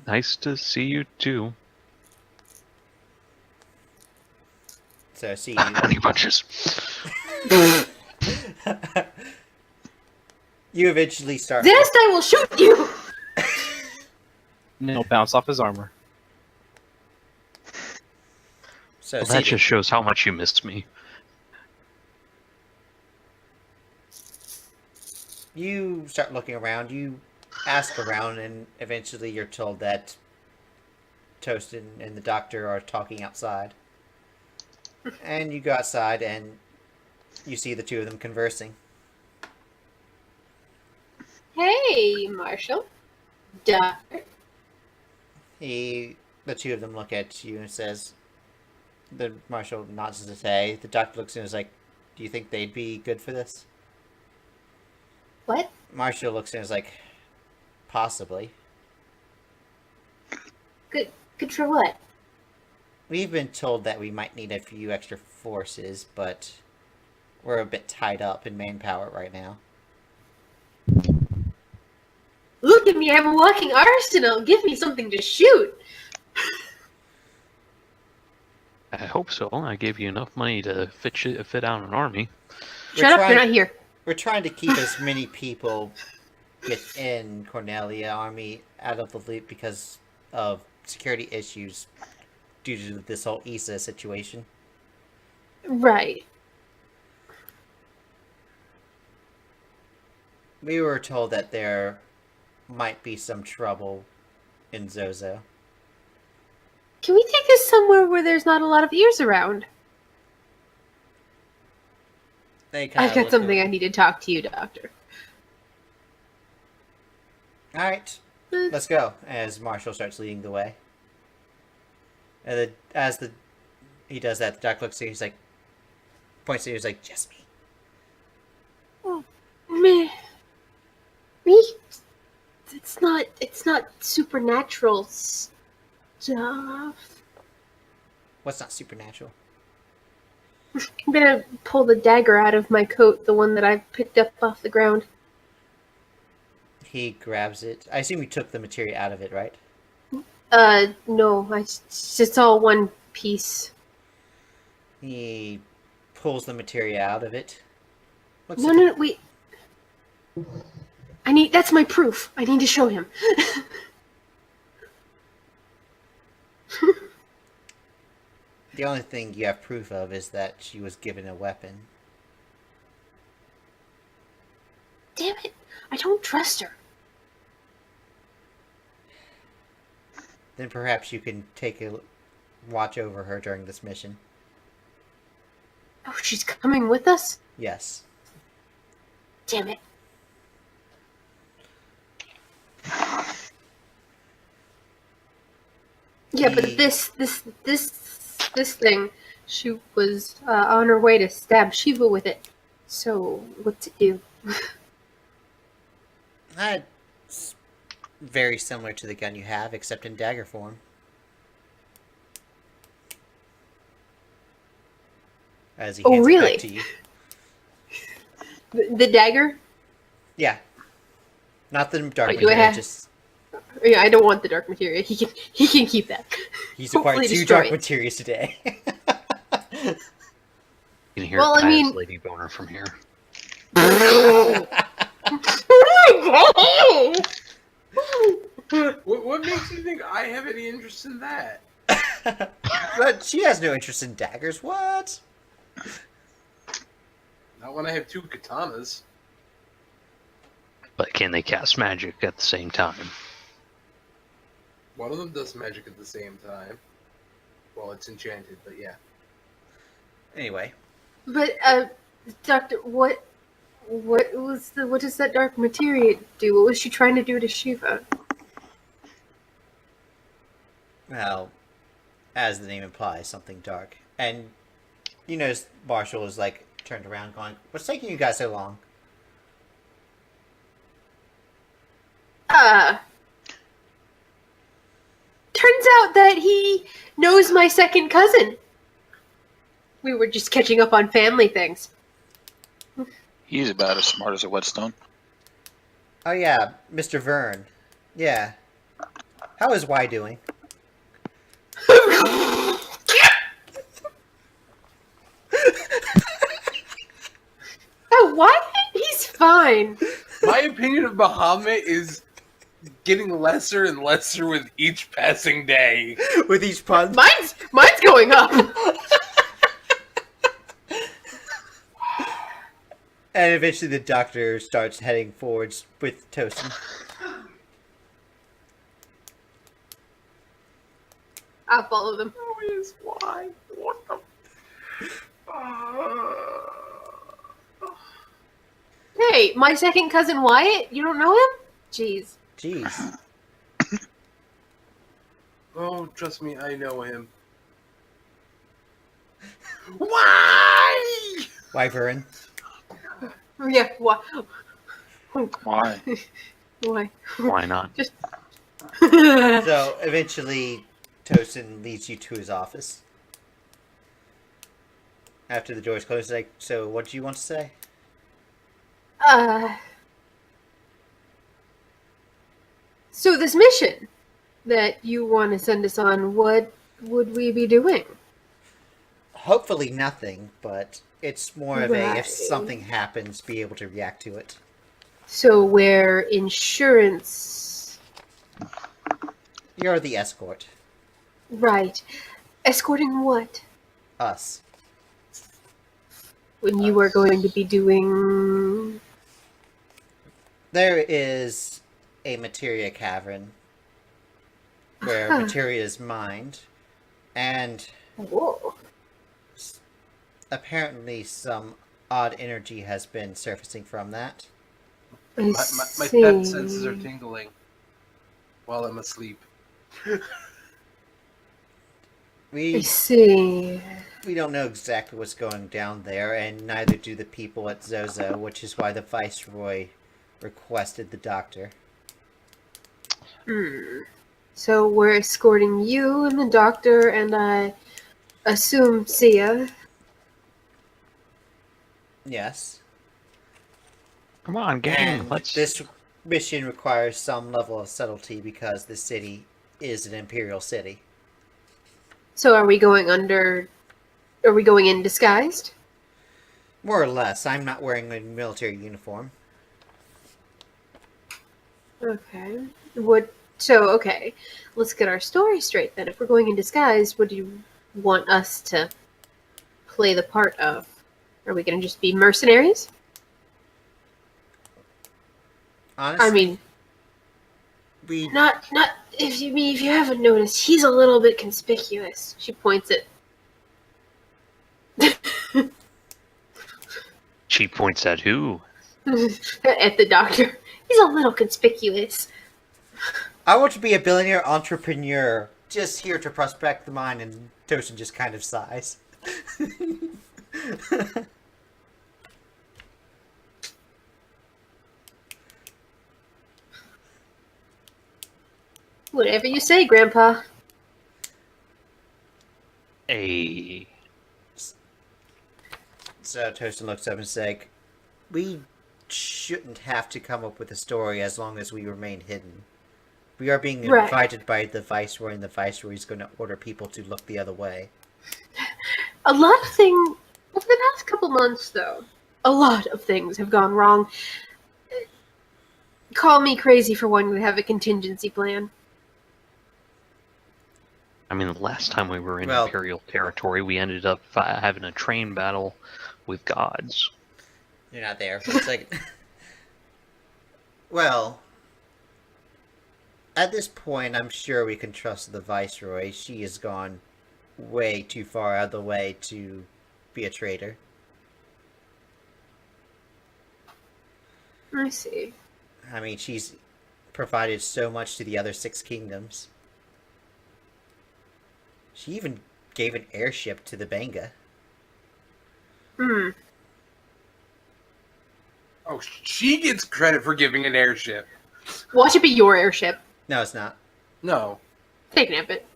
"Nice to see you too." So CD. Honey bunches. You eventually start. Zest, I will shoot you! And he'll bounce off his armor. So Well, that CD. just shows how much you missed me. You start looking around, you ask around, and eventually you're told that Toast and the doctor are talking outside. And you go outside and you see the two of them conversing. Hey, Marshall. Doctor. The two of them look at you and says, the marshal nods his head. The doctor looks at him and is like, "Do you think they'd be good for this?" What? Marshall looks at him and is like, "Possibly. Good for what? We've been told that we might need a few extra forces, but we're a bit tied up in manpower right now." Look at me, I'm a walking arsenal. Give me something to shoot. I hope so. I gave you enough money to fit out an army. Shut up, you're not here. We're trying to keep as many people within Cornelia Army out of the loop because of security issues due to this whole Issa situation. Right. We were told that there might be some trouble in Zozo. Can we take this somewhere where there's not a lot of ears around? I've got something I need to talk to you, Doctor. Alright, let's go, as Marshall starts leading the way. And he does that, the doctor looks at you, he's like, points at you, he's like, "Just me." Me? It's not supernatural stuff. What's not supernatural? I'm gonna pull the dagger out of my coat, the one that I picked up off the ground. He grabs it. I assume you took the materia out of it, right? No, it's all one piece. He pulls the materia out of it. No, wait. That's my proof. I need to show him. The only thing you have proof of is that she was given a weapon. Damn it. I don't trust her. Then perhaps you can take a watch over her during this mission. Oh, she's coming with us? Yes. Damn it. Yeah, but this thing, she was on her way to stab Shiva with it. So, what's it do? That's very similar to the gun you have, except in dagger form. As he hands it really? back to you. The dagger? Yeah. Not the dark Do I materia, have- just Yeah, I don't want the dark materia. He can keep that. he's Hopefully acquired 2 destroy dark it. materias today. You can hear Well, I Kaya's mean- lady boner from here. What makes you think I have any interest in that? But she has no interest in daggers. What? Not when I have two katanas. But can they cast magic at the same time? One of them does magic at the same time. Well, it's enchanted, but yeah. Anyway, But Doctor, what does that dark materia do? What was she trying to do to Shiva? well, as the name implies, something dark. And you notice Marshall is like turned around, going, "What's taking you guys so long?" Turns out that he knows my second cousin. We were just catching up on family things. He's about as smart as a whetstone. Oh yeah, Mr. Vern. Yeah. How is Y doing? Oh, what? He's fine. My opinion of Bahamut is getting lesser and lesser with each passing day. With each pun. Mine's going up. And eventually the doctor starts heading forwards with Tosin. I'll follow them. Who is why? What the? Hey, my second cousin Wyatt. You don't know him? Jeez. Jeez. Oh, trust me, I know him. Why? Wyvern. Yeah. Why? Why? Why? Why not? So eventually Tosin leads you to his office. After the door's closed, like, so what do you want to say? So this mission that you want to send us on, what would we be doing? Hopefully nothing, but it's more of a, if Right. something happens, be able to react to it. So we're insurance, You're the escort. right? Escorting what? Us. When you are going to be doing? There is a materia cavern where Huh. materia is mined, and Whoa. apparently some odd energy has been surfacing from that. I My see. pet senses are tingling while I'm asleep. I We see. don't know exactly what's going down there, and neither do the people at Zozo, which is why the Viceroy requested the doctor. So we're escorting you and the doctor, and I assume Sia. Yes. Come on, gang. And Let's. this mission requires some level of subtlety because the city is an imperial city. So are we going under? Are we going in disguised? More or less. I'm not wearing a military uniform. Okay. What? So okay, let's get our story straight then. If we're going in disguise, what do you want us to play the part of? Are we going to just be mercenaries? Honestly, I mean, we not if you haven't noticed, he's a little bit conspicuous. She points at. She points at who? At the doctor. He's a little conspicuous. I want to be a billionaire entrepreneur, just here to prospect the mine, and Tosin just kind of sighs. Whatever you say, Grandpa. A. So Tosin looks up and says, like, we shouldn't have to come up with a story as long as we remain hidden. We are being Right. invited by the Viceroy, and the Viceroy is going to order people to look the other way. A lot Over the past couple months, though, a lot of things have gone wrong. Call me crazy for wanting to have a contingency plan. I mean, the last time we were in Well- Imperial territory, we ended up having a train battle with gods. You're not there for a second. Well, at this point, I'm sure we can trust the Viceroy. She has gone way too far out of the way to be a traitor. I see. I mean, she's provided so much to the other 6 kingdoms. She even gave an airship to the Benga. Hmm. Oh, she gets credit for giving an airship. Watch it be your airship. No, it's not. No. Take nap it.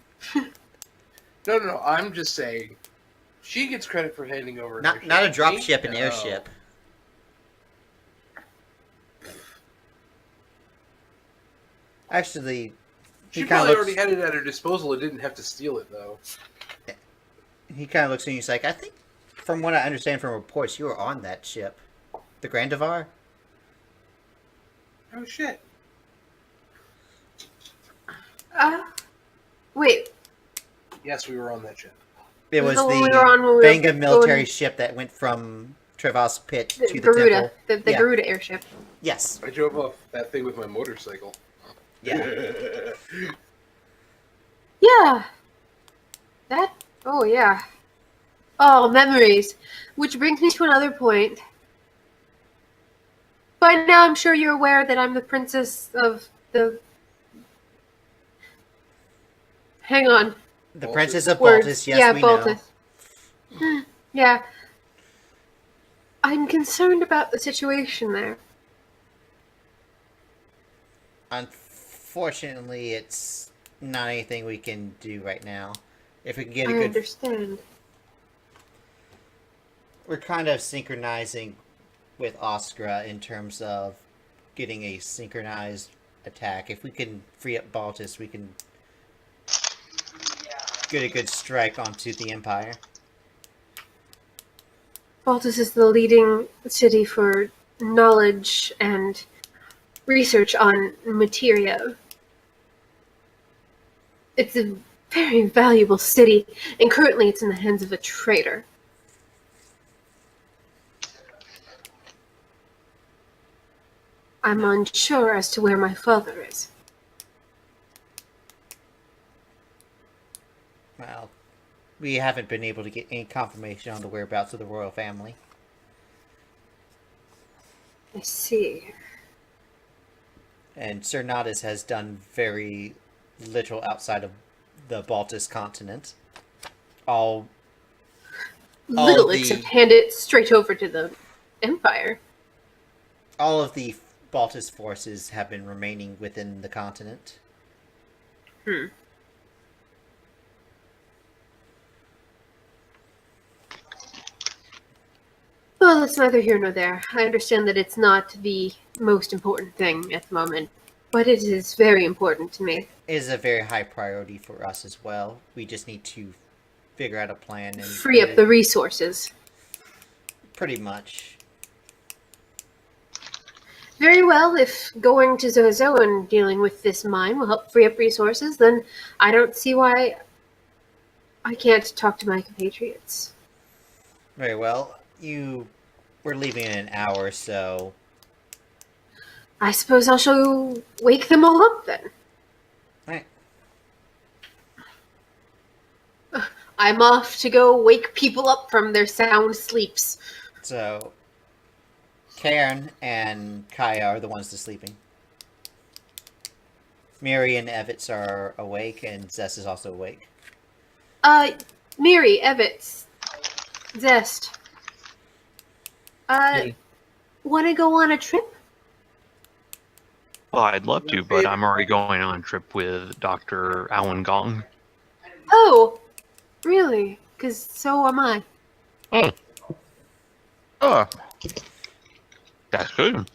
No. I'm just saying. She gets credit for handing over an airship. Not a dropship, an No. airship. Actually, She he kind probably of already looks. had it at her disposal and didn't have to steal it, though. He kind of looks at you. He's like, I think, from what I understand from reports, you were on that ship, the Grandivar. Oh, shit. Wait. Yes, we were on that ship. It was The one we were on when the we were Benga military going- ship that went from Travas Pit to the Garuda. temple. The Yeah. Garuda airship. Yes. I drove off that thing with my motorcycle. Yeah. Yeah. Oh, yeah. Oh, memories. Which brings me to another point. By now, I'm sure you're aware that I'm the princess of the... Hang on. The Baltus. Princess of Words. Baltus, yes, yeah, we Baltus. know. Yeah. I'm concerned about the situation there. Unfortunately, it's not anything we can do right now. If we can get a I good... understand. We're kind of synchronizing with Oskra in terms of getting a synchronized attack. If we can free up Baltus, we can get a good strike onto the Empire. Baltus is the leading city for knowledge and research on materia. It's a very valuable city, and currently it's in the hands of a traitor. I'm unsure as to where my father is. Well, we haven't been able to get any confirmation on the whereabouts of the royal family. I see. And Sir Nodis has done very little outside of the Baltus continent. All Little, the- except hand it straight over to the Empire. all of the Baltus forces have been remaining within the continent. Hmm. Well, it's neither here nor there. I understand that it's not the most important thing at the moment, but it is very important to me. It is a very high priority for us as well. We just need to figure out a plan and Free up the resources. pretty much. Very well, if going to Zozo and dealing with this mine will help free up resources, then I don't see why I can't talk to my compatriots. Very well. You were leaving in an hour, so I suppose I shall wake them all up then. Right. I'm off to go wake people up from their sound sleeps. So Cairn and Kaya are the ones that's sleeping. Miri and Evets are awake, and Zest is also awake. Miri, Evets, Zest. Hey. Want to go on a trip? Well, I'd love to, but I'm already going on a trip with Dr. Alan Gong. Oh, really? Because so am I. Oh, that's good.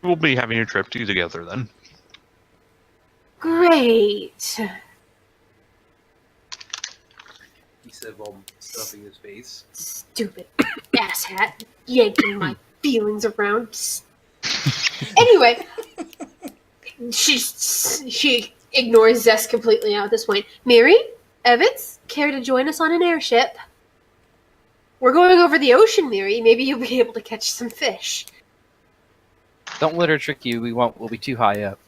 We'll be having a trip together then. Great. piece of stuff in his face. Stupid asshat, yanking my feelings around. Anyway, she ignores Zest completely now at this point. Mary, Evets, care to join us on an airship? We're going over the ocean, Mary. Maybe you'll be able to catch some fish. Don't let her trick you. We'll be too high up.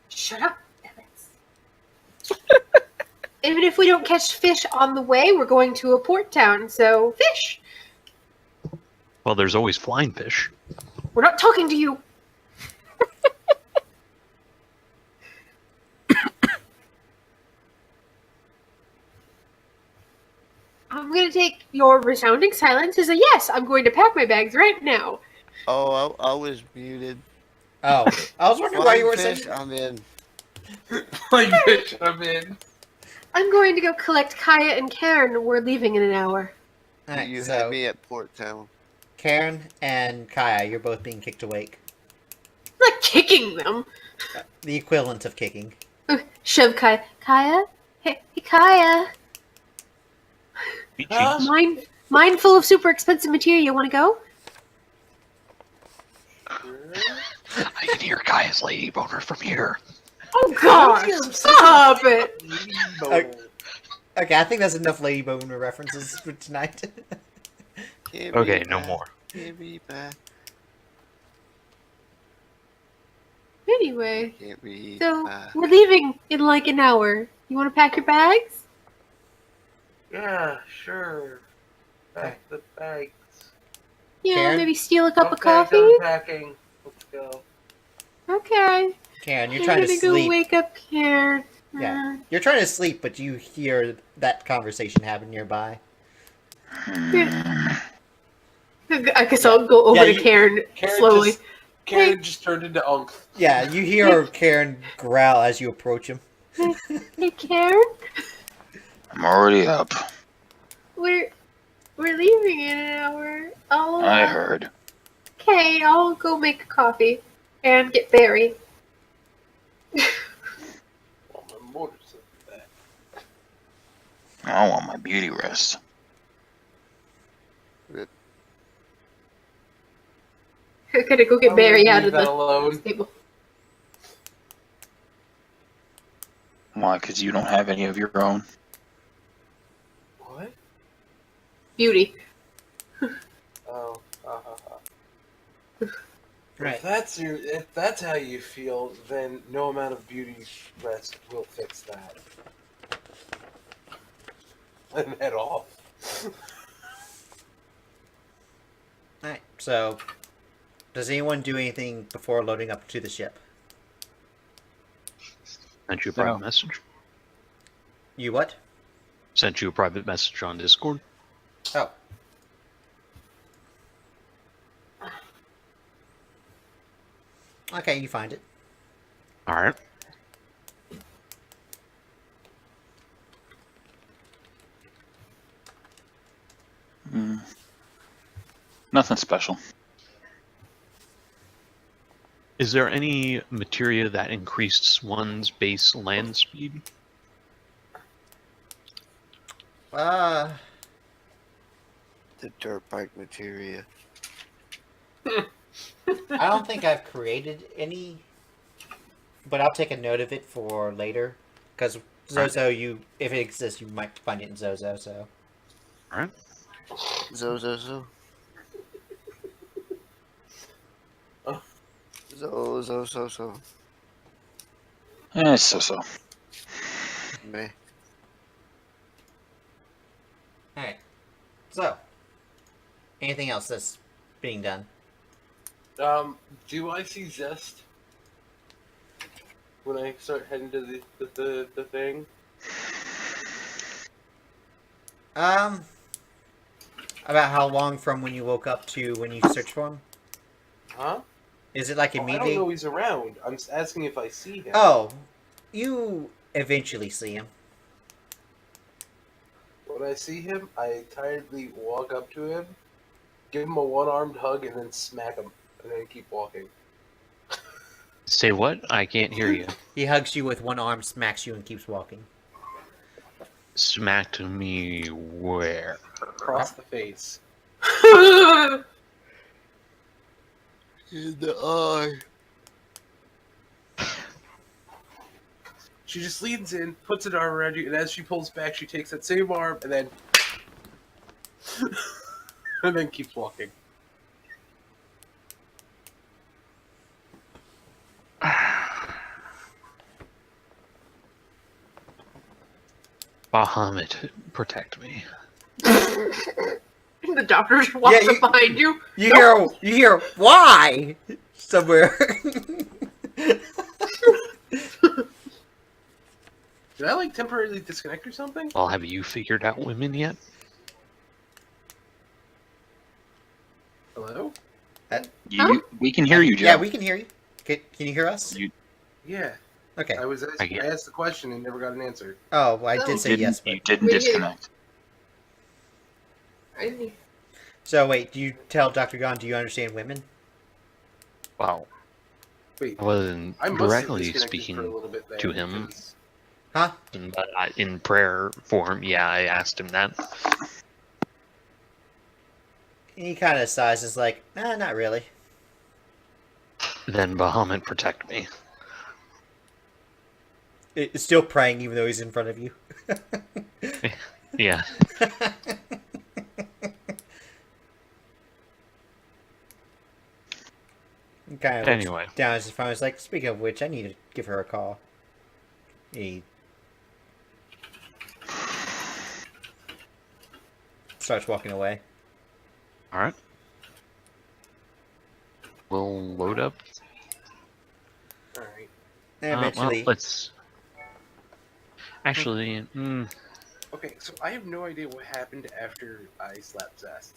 Shut up, Evets. Even if we don't catch fish on the way, we're going to a port town, so fish. Well, there's always flying fish. We're not talking to you. I'm going to take your resounding silence as a yes. I'm going to pack my bags right now. Oh, I was muted. Oh, I was wondering why you were saying. Fish, I'm in. Like, bitch, I'm in. I'm going to go collect Kaya and Cairn. We're leaving in an hour. Alright, You so had me at Port Town. Cairn and Kaya, you're both being kicked awake. I'm not kicking them. The equivalent of kicking. Shove Kaya. Kaya? Hey, Kaya. Meat Huh? cheeks. Mine full of super expensive material. Want to go? I can hear Kaya's lady boner from here. Oh gosh! Stop it! Okay, I think that's enough Lady Boner references for tonight. Can't Okay, be no back. more. Can't be back. Anyway, Can't be so back. we're leaving in like an hour. You want to pack your bags? Yeah, sure. Pack the bags. Yeah, Cairn? maybe steal a cup of Okay, coffee. done packing. Let's go. Okay. Cairn, you're I'm trying to gonna go sleep. wake up Cairn. Yeah. You're trying to sleep, but you hear that conversation happen nearby. I guess I'll go over Yeah, to you- Cairn Karen slowly. Karen just turned into Unk. Yeah, you hear Cairn growl as you approach him. Hey, Cairn, I'm already up. we're leaving in an hour. I heard. Okay, I'll go make a coffee and get Barry. Well, my motor's back. I want my beauty rest. I gotta go get I'm Barry gonna out leave of that the alone. stable. Why? Because you don't have any of your own. What? Beauty. Oh. Right. If that's how you feel, then no amount of beauty rest will fix that. At all. Alright, so does anyone do anything before loading up to the ship? Sent you a private No. message. You what? Sent you a private message on Discord. Oh. Okay, you find it. Alright. Nothing special. Is there any materia that increases one's base land speed? The dirt bike materia. I don't think I've created any, but I'll take a note of it for later. Because Zozo, if it exists, you might find it in Zozo. So Alright. Zo. So. So. Meh. all right. So anything else that's being done? Do I see Zest when I start heading to the thing? About how long from when you woke up to when you search for him? Huh? Is it like Oh, I immediately? don't know he's around. I'm asking if I see him. Oh, you eventually see him. When I see him, I tiredly walk up to him, give him a one-armed hug, and then smack him, and then keep walking. Say what? I can't hear you. He hugs you with one arm, smacks you, and keeps walking. Smacked me where? Across the face. In the eye. She just leans in, puts an arm around you, and as she pulls back, she takes that same arm and then and then keeps walking. Bahamut, protect me. The doctor just walks Yeah, up behind you. You hear why somewhere. Did I like temporarily disconnect or something? Well, have you figured out women yet? Hello? We can hear you, Joe. Yeah, we can hear you. Can you hear us? Yeah. Okay. I was I get- I asked the question and never got an answer. Oh, well, I did say yes, You but didn't We did. disconnect. so wait. Do you tell Dr. Gon? Do you understand women? Well, Wait, I wasn't I must have directly disconnected speaking for a little bit there to him. because- Huh? but in prayer form. Yeah, I asked him that. He kind of sighs. Is like, not really. Then Bahamut, protect me. It's still praying, even though he's in front of you. Yeah. Kind of Anyway. down his phone. Is like, speaking of which, I need to give her a call. He starts walking away. All right. We'll load up. Alright. And Well, eventually, let's. Actually, Okay, so I have no idea what happened after I slapped Zest.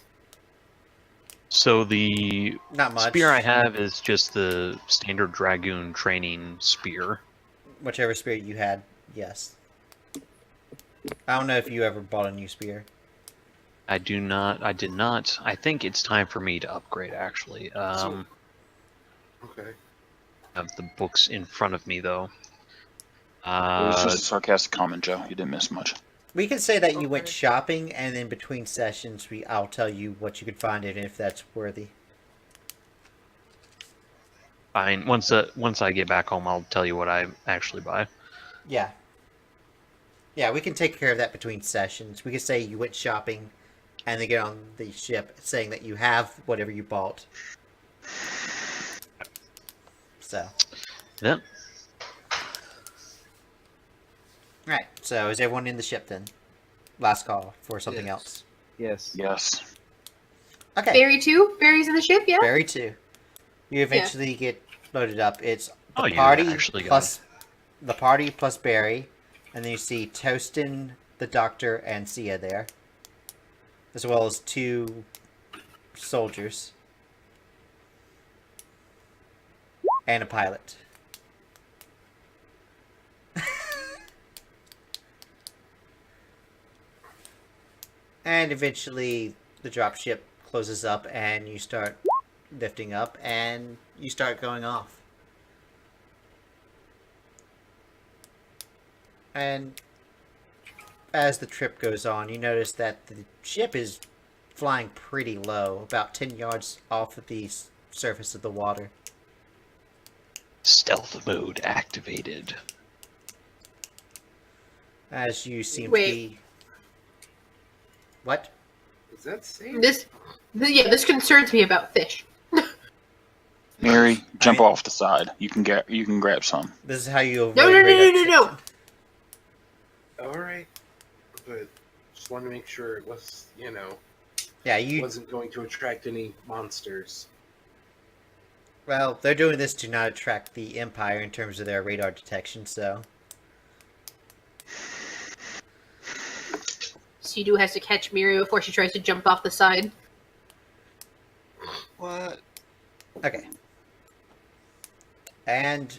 so the not much. spear I have is just the standard Dragoon training spear. Whichever spear you had, yes. I don't know if you ever bought a new spear. I do not. I did not. I think it's time for me to upgrade. Actually, Okay. I have the books in front of me though. It was just a sarcastic comment, Joe. You didn't miss much. We can say that you went Okay. shopping, and then between sessions, I'll tell you what you could find and if that's worthy. Fine. Once I get back home, I'll tell you what I actually buy. Yeah. Yeah, we can take care of that between sessions. We could say you went shopping, and then get on the ship saying that you have whatever you bought. So. Yep. Right. So is everyone in the ship then? Last call for something Yes. else. Yes. Yes. Okay. Barry too? Barry's in the ship, yeah? Barry 2. You eventually get loaded up. It's the Oh, you party actually got plus the party plus Barry, and then you see Toastin, the Doctor, and Sia there, as well as 2 soldiers and a pilot. And eventually the dropship closes up and you start lifting up and you start going off. And as the trip goes on, you notice that the ship is flying pretty low, about 10 yards off of the surface of the water. Stealth mode activated. As you seem to Wait. be... What? Is that safe? This concerns me about fish. Mary, jump mean- off the side. You can grab some. This is how you avoid No, no, no, radar no, no, checks. no. Alright. But just wanted to make sure it was, Yeah, you... wasn't going to attract any monsters. Well, they're doing this to not attract the Empire in terms of their radar detection, so... Sidu has to catch Miri before she tries to jump off the side. What? Okay. And...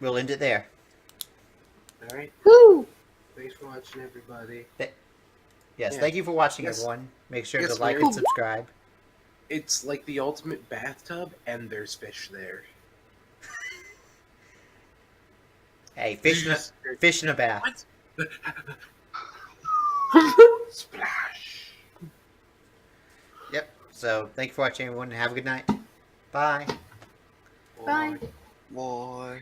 we'll end it there. Alright. Woo! Thanks for watching, everybody. Yes, Yeah. thank you for watching, Yes. everyone. Make sure Yes, to like Larry. and subscribe. It's like the ultimate bathtub, and there's fish there. Hey, fish in a bath. What? Splash. Yep. So thank you for watching, everyone, and have a good night. Bye. Bye. Boy.